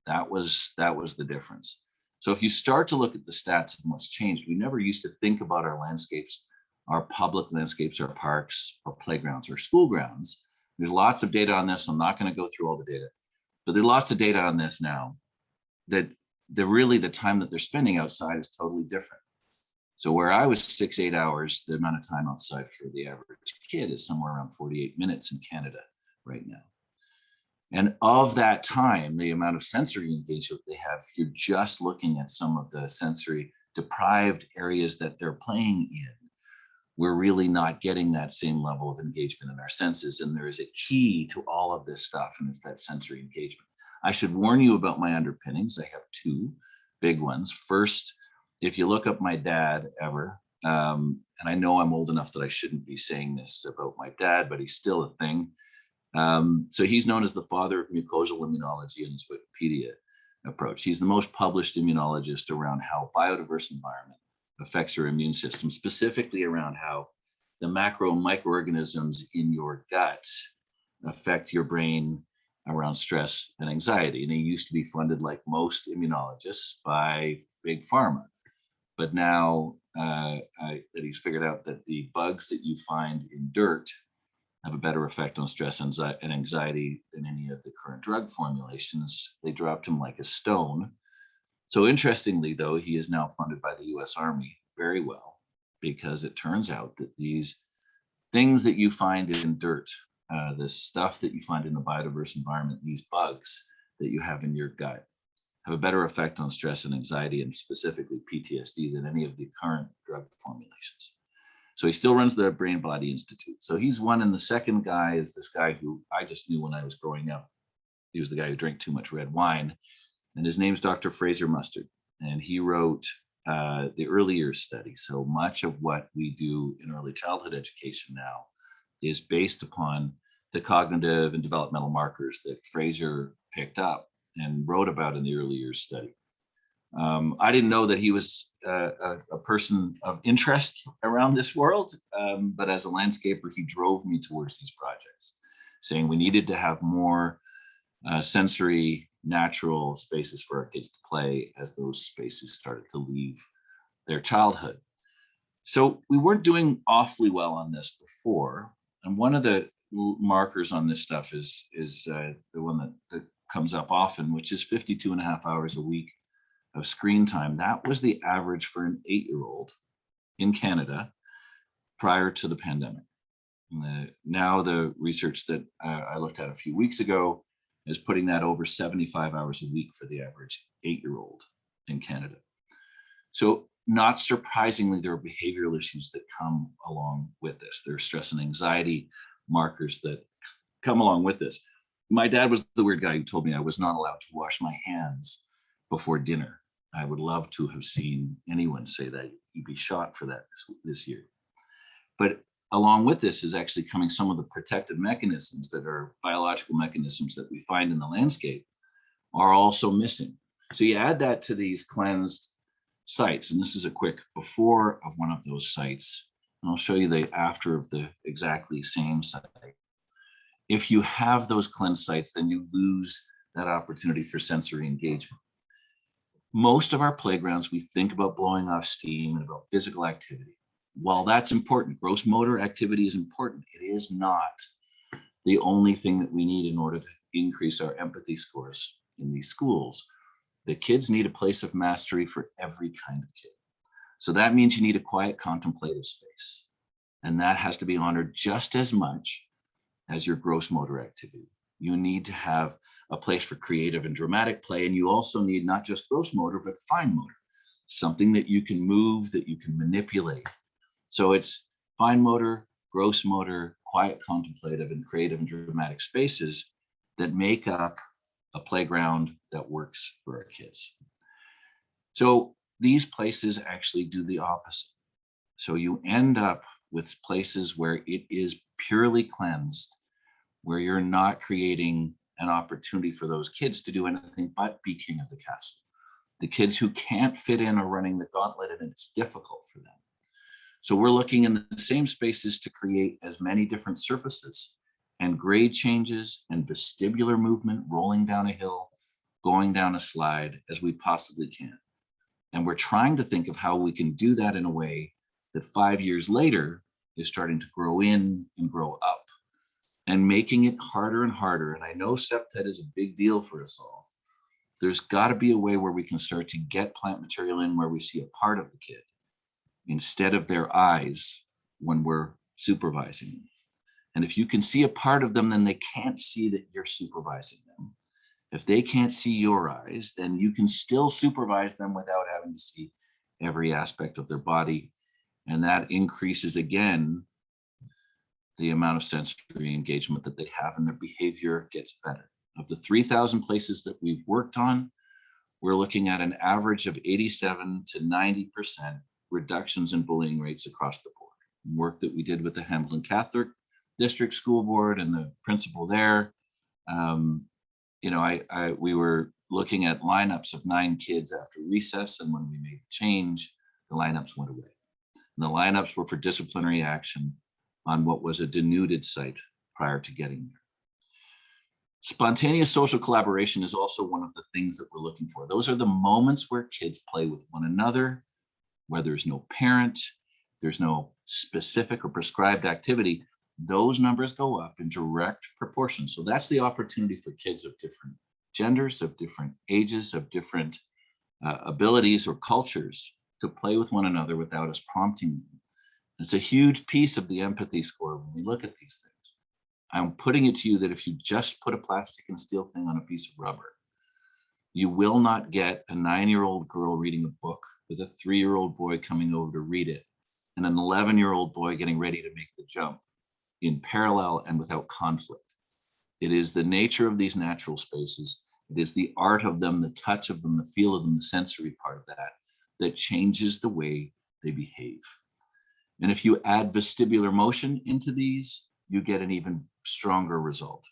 That was the difference. So if you start to look at the stats and what's changed, we never used to think about our landscapes, our public landscapes, our parks, our playgrounds, our school grounds. There's lots of data on this. I'm not going to go through all the data, but there's lots of data on this now that the time that they're spending outside is totally different. So where I was 6-8 hours, the amount of time outside for the average kid is somewhere around 48 minutes in Canada right now. And of that time, the amount of sensory engagement they have, if you're just looking at some of the sensory deprived areas that they're playing in, we're really not getting that same level of engagement in our senses. And there is a key to all of this stuff, and it's that sensory engagement. I should warn you about my underpinnings. I have 2 big ones. First, if you look up my dad ever, and I know I'm old enough that I shouldn't be saying this about my dad, but he's still a thing. So he's known as the father of mucosal immunology in his Wikipedia approach. He's the most published immunologist around how biodiverse environment affects your immune system, specifically around how the macro and microorganisms in your gut affect your brain around stress and anxiety. And he used to be funded, like most immunologists, by big pharma. But now that he's figured out that the bugs that you find in dirt have a better effect on stress and anxiety than any of the current drug formulations, they dropped him like a stone. So interestingly, though, he is now funded by the US Army very well, because it turns out that these things that you find in dirt, this stuff that you find in the biodiverse environment, these bugs that you have in your gut, have a better effect on stress and anxiety, and specifically PTSD, than any of the current drug formulations. So he still runs the Brain Body Institute. So he's one. And the second guy is this guy who I just knew when I was growing up. He was the guy who drank too much red wine. And his name's Dr. Fraser Mustard. And he wrote the early years study. So much of what we do in early childhood education now is based upon the cognitive and developmental markers that Fraser picked up and wrote about in the early years study. I didn't know that he was a person of interest around this world, but as a landscaper, he drove me towards these projects, saying we needed to have more sensory, natural spaces for our kids to play as those spaces started to leave their childhood. So we weren't doing awfully well on this before. And one of the markers on this stuff is the one that comes up often, which is 52.5 hours a week of screen time. That was the average for an 8-year-old in Canada prior to the pandemic. Now the research that I looked at a few weeks ago is putting that over 75 hours a week for the average 8-year-old in Canada. So not surprisingly, there are behavioral issues that come along with this. There are stress and anxiety markers that come along with this. My dad was the weird guy who told me I was not allowed to wash my hands before dinner. I would love to have seen anyone say that. You'd be shot for that this year. But along with this is actually coming some of the protective mechanisms that are biological mechanisms that we find in the landscape are also missing. So you add that to these cleansed sites. And this is a quick before of one of those sites. And I'll show you the after of the exactly same site. If you have those cleansed sites, then you lose that opportunity for sensory engagement. Most of our playgrounds, we think about blowing off steam and about physical activity. While that's important, gross motor activity is important, it is not the only thing that we need in order to increase our empathy scores in these schools. The kids need a place of mastery for every kind of kid. So that means you need a quiet contemplative space. And that has to be honored just as much as your gross motor activity. You need to have a place for creative and dramatic play. And you also need not just gross motor, but fine motor, something that you can move, that you can manipulate. So it's fine motor, gross motor, quiet contemplative, and creative and dramatic spaces that make up a playground that works for our kids. So these places actually do the opposite. So you end up with places where it is purely cleansed, where you're not creating an opportunity for those kids to do anything but be king of the castle. The kids who can't fit in are running the gauntlet, and it's difficult for them. So we're looking in the same spaces to create as many different surfaces and grade changes and vestibular movement, rolling down a hill, going down a slide as we possibly can. And we're trying to think of how we can do that in a way that 5 years later is starting to grow in and grow up, and making it harder and harder. And I know septet is a big deal for us all. There's got to be a way where we can start to get plant material in where we see a part of the kid instead of their eyes when we're supervising them. And if you can see a part of them, then they can't see that you're supervising them. If they can't see your eyes, then you can still supervise them without having to see every aspect of their body. And that increases again the amount of sensory engagement that they have, and their behavior gets better. Of the 3,000 places that we've worked on, we're looking at an average of 87 to 90% reductions in bullying rates across the board. Work that we did with the Hamilton Catholic District School Board and the principal there. We were looking at lineups of 9 kids after recess, and when we made the change, the lineups went away. And the lineups were for disciplinary action on what was a denuded site prior to getting there. Spontaneous social collaboration is also one of the things that we're looking for. Those are the moments where kids play with one another, where there's no parent, there's no specific or prescribed activity. Those numbers go up in direct proportion. So that's the opportunity for kids of different genders, of different ages, of different abilities or cultures to play with one another without us prompting them. It's a huge piece of the empathy score when we look at these things. I'm putting it to you that if you just put a plastic and steel thing on a piece of rubber, you will not get a 9-year-old girl reading a book with a 3-year-old boy coming over to read it and an 11-year-old boy getting ready to make the jump in parallel and without conflict. It is the nature of these natural spaces. It is the art of them, the touch of them, the feel of them, the sensory part of that, that changes the way they behave. And if you add vestibular motion into these, you get an even stronger result.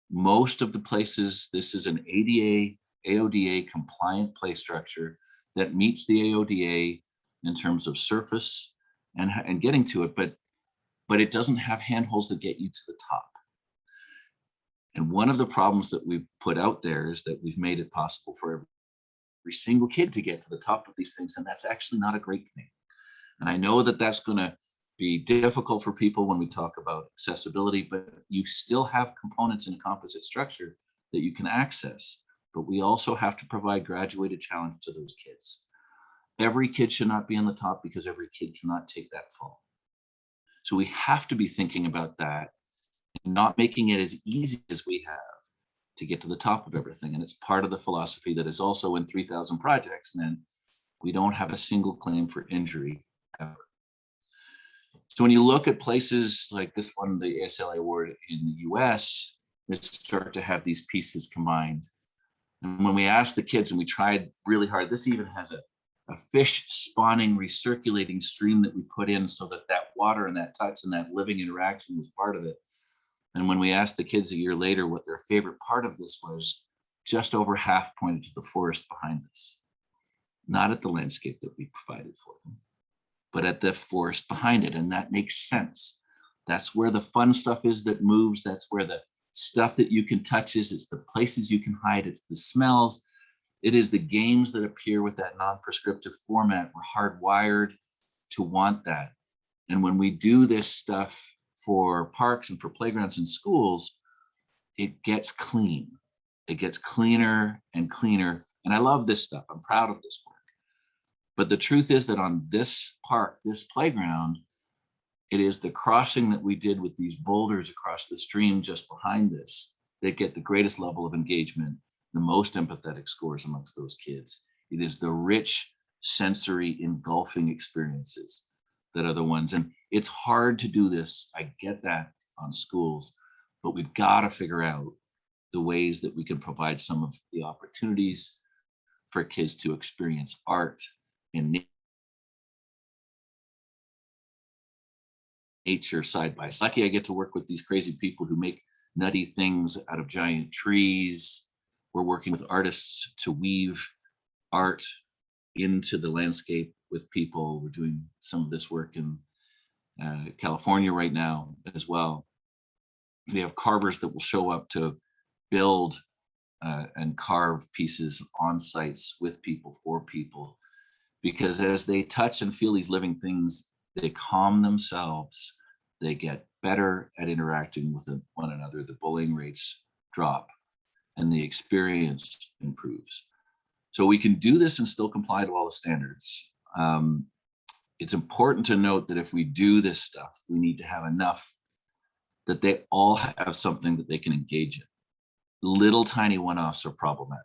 Most of the places, this is an AODA compliant play structure that meets the AODA in terms of surface and getting to it, but it doesn't have handholds that get you to the top. And one of the problems that we've put out there is that we've made it possible for every single kid to get to the top of these things, and that's actually not a great thing. And I know that that's going to be difficult for people when we talk about accessibility, but you still have components in a composite structure that you can access. But we also have to provide graduated challenge to those kids. Every kid should not be on the top because every kid cannot take that fall. So we have to be thinking about that and not making it as easy as we have to get to the top of everything. And it's part of the philosophy that is also in 3,000 projects, meant we don't have a single claim for injury ever. So when you look at places like this one, the ASLA award in the US, we start to have these pieces combined. And when we asked the kids, and we tried really hard, this even has a fish spawning, recirculating stream that we put in so that that water and that touch and that living interaction was part of it. And when we asked the kids a year later what their favorite part of this was, just over half pointed to the forest behind this. not at the landscape that we provided for them, but at the forest behind it. And that makes sense. That's where the fun stuff is that moves. That's where the stuff that you can touch is. It's the places you can hide. It's the smells. It is the games that appear with that non-prescriptive format. We're hardwired to want that. And when we do this stuff for parks and for playgrounds and schools, it gets clean. It gets cleaner and cleaner. And I love this stuff. I'm proud of this work. But the truth is that on this park, this playground, it is the crossing that we did with these boulders across the stream just behind this that get the greatest level of engagement, the most empathetic scores amongst those kids. It is the rich sensory engulfing experiences that are the ones. And it's hard to do this. I get that on schools, but we've got to figure out the ways that we can provide some of the opportunities for kids to experience art in nature side by side. Lucky I get to work with these crazy people who make nutty things out of giant trees. We're working with artists to weave art into the landscape with people. We're doing some of this work in California right now as well. We have carvers that will show up to build and carve pieces on sites with people, for people, because as they touch and feel these living things, they calm themselves, they get better at interacting with one another, the bullying rates drop, and the experience improves. So we can do this and still comply to all the standards. It's important to note that if we do this stuff, we need to have enough that they all have something that they can engage in. Little tiny one-offs are problematic.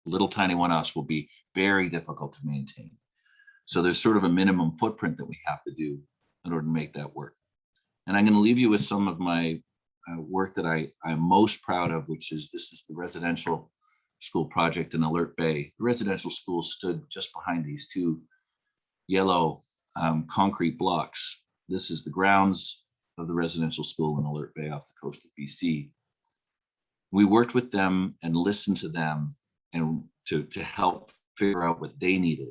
Little tiny one-offs will be very difficult to maintain. So there's sort of a minimum footprint that we have to do in order to make that work. And I'm going to leave you with some of my work that I'm most proud of, which is this is the residential school project in Alert Bay. The residential school stood just behind these two yellow concrete blocks. This is the grounds of the residential school in Alert Bay off the coast of BC. We worked with them and listened to them and to help figure out what they needed.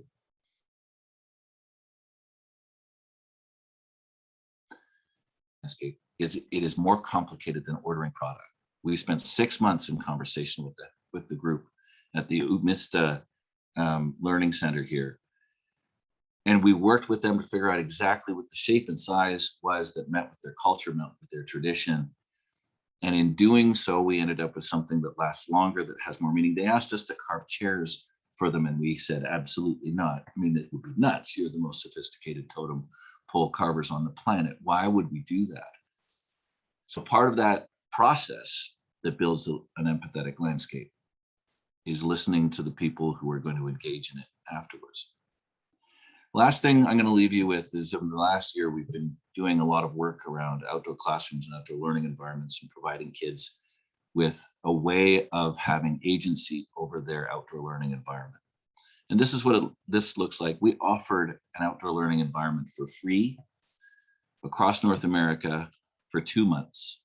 It is more complicated than ordering product. We spent 6 months in conversation with the group at the Umista Learning Center here. And we worked with them to figure out exactly what the shape and size was that met with their culture, met with their tradition. And in doing so, we ended up with something that lasts longer, that has more meaning. They asked us to carve chairs for them, and we said, absolutely not. I mean, it would be nuts. You're the most sophisticated totem pole carvers on the planet. Why would we do that? So part of that process that builds an empathetic landscape is listening to the people who are going to engage in it afterwards. Last thing I'm going to leave you with is over the last year, we've been doing a lot of work around outdoor classrooms and outdoor learning environments and providing kids with a way of having agency over their outdoor learning environment. And this is what this looks like. We offered an outdoor learning environment for free across North America for 2 months.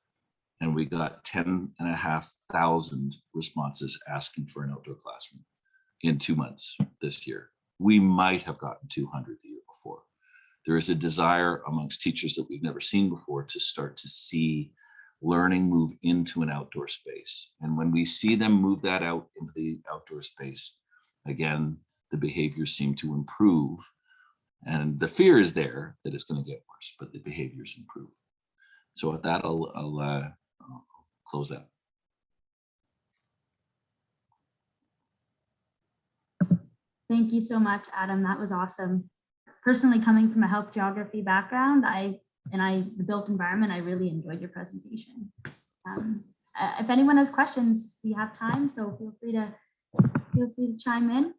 And we got 10,500 responses asking for an outdoor classroom in 2 months this year. We might have gotten 200 the year before. There is a desire amongst teachers that we've never seen before to start to see learning move into an outdoor space. And when we see them move that out into the outdoor space, again, the behaviors seem to improve. And the fear is there that it's going to get worse, but the behaviors improve. So with that, I'll close out. Thank you so much, Adam. That was awesome. Personally, coming from a health geography background, the built environment, I really enjoyed your presentation. If anyone has questions, we have time, so feel free to chime in.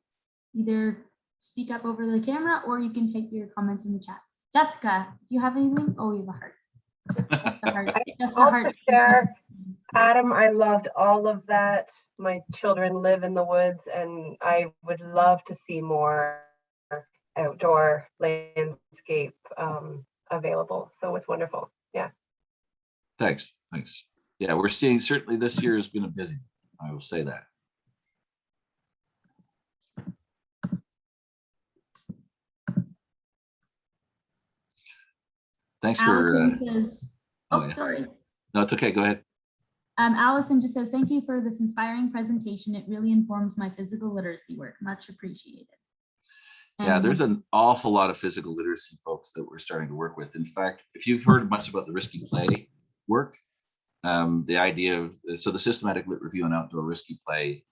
Either speak up over the camera, or you can take your comments in the chat. Jessica, do you have anything? Oh, you have a heart. Jessica Hart. Share, Adam, I loved all of that. My children live in the woods, and I would love to see more outdoor landscape available. So it's wonderful. Yeah. Thanks. Yeah, we're seeing, certainly this year has been a busy, I will say that. Thanks for. Allison says, oh, yeah. Sorry. No, it's okay. Go ahead. Allison just says, thank you for this inspiring presentation. It really informs my physical literacy work. Much appreciated. Yeah, And there's an awful lot of physical literacy folks that we're starting to work with. In fact, if you've heard much about the risky play work, the idea of, so the systematic lit review on outdoor risky play,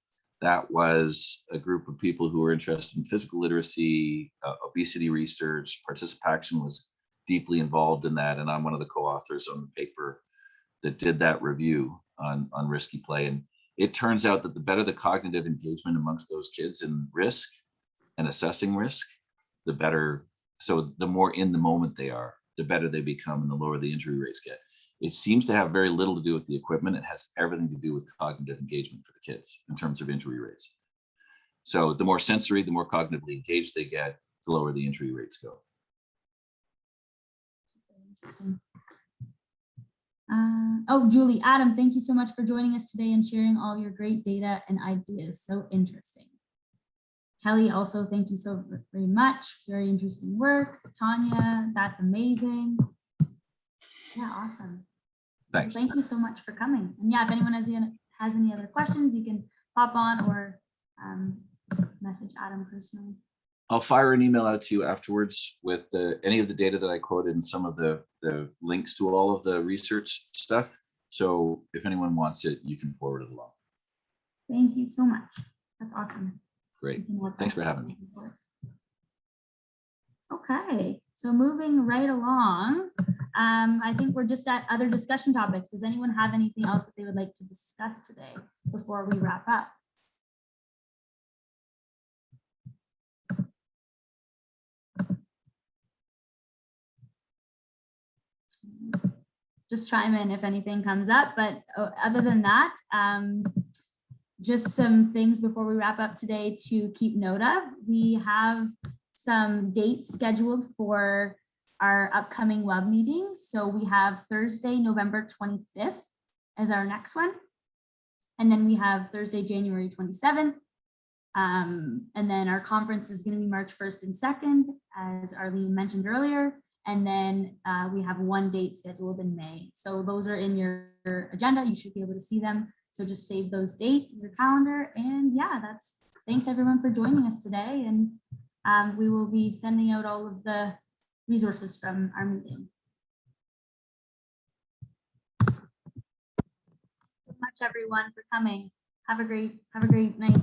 that was a group of people who were interested in physical literacy, obesity research. Participation was deeply involved in that. And I'm one of the co-authors on the paper that did that review on risky play. And it turns out that the better the cognitive engagement amongst those kids in risk and assessing risk, the better. So the more in the moment they are, the better they become and the lower the injury rates get. It seems to have very little to do with the equipment. It has everything to do with cognitive engagement for the kids in terms of injury rates. So the more sensory, the more cognitively engaged they get, the lower the injury rates go. Julie, Adam, thank you so much for joining us today and sharing all your great data and ideas. So interesting. Kelly, also, thank you so very much. Very interesting work. Tanya, that's amazing. Yeah, awesome. Thanks. Thank you so much for coming. And yeah, if anyone has any other questions, you can pop on or message Adam personally. I'll fire an email out to you afterwards with any of the data that I quoted and some of the links to all of the research stuff. So if anyone wants it, you can forward it along. Thank you so much. That's awesome. Great. Thanks for having me. Okay, so moving right along, I think we're just at other discussion topics. Does anyone have anything else that they would like to discuss today before we wrap up? Just chime in if anything comes up, but other than that, just some things before we wrap up today to keep note of. We have some dates scheduled for our upcoming web meetings. So we have Thursday, November 25th as our next one. And then we have Thursday, January 27th. And then our conference is going to be March 1st and 2nd, as Arlene mentioned earlier. And then we have one date scheduled in May. So those are in your agenda. You should be able to see them. So just save those dates in your calendar. And yeah, thanks everyone for joining us today. And we will be sending out all of the resources from our meeting. Thank you so much everyone for coming. Have a great night.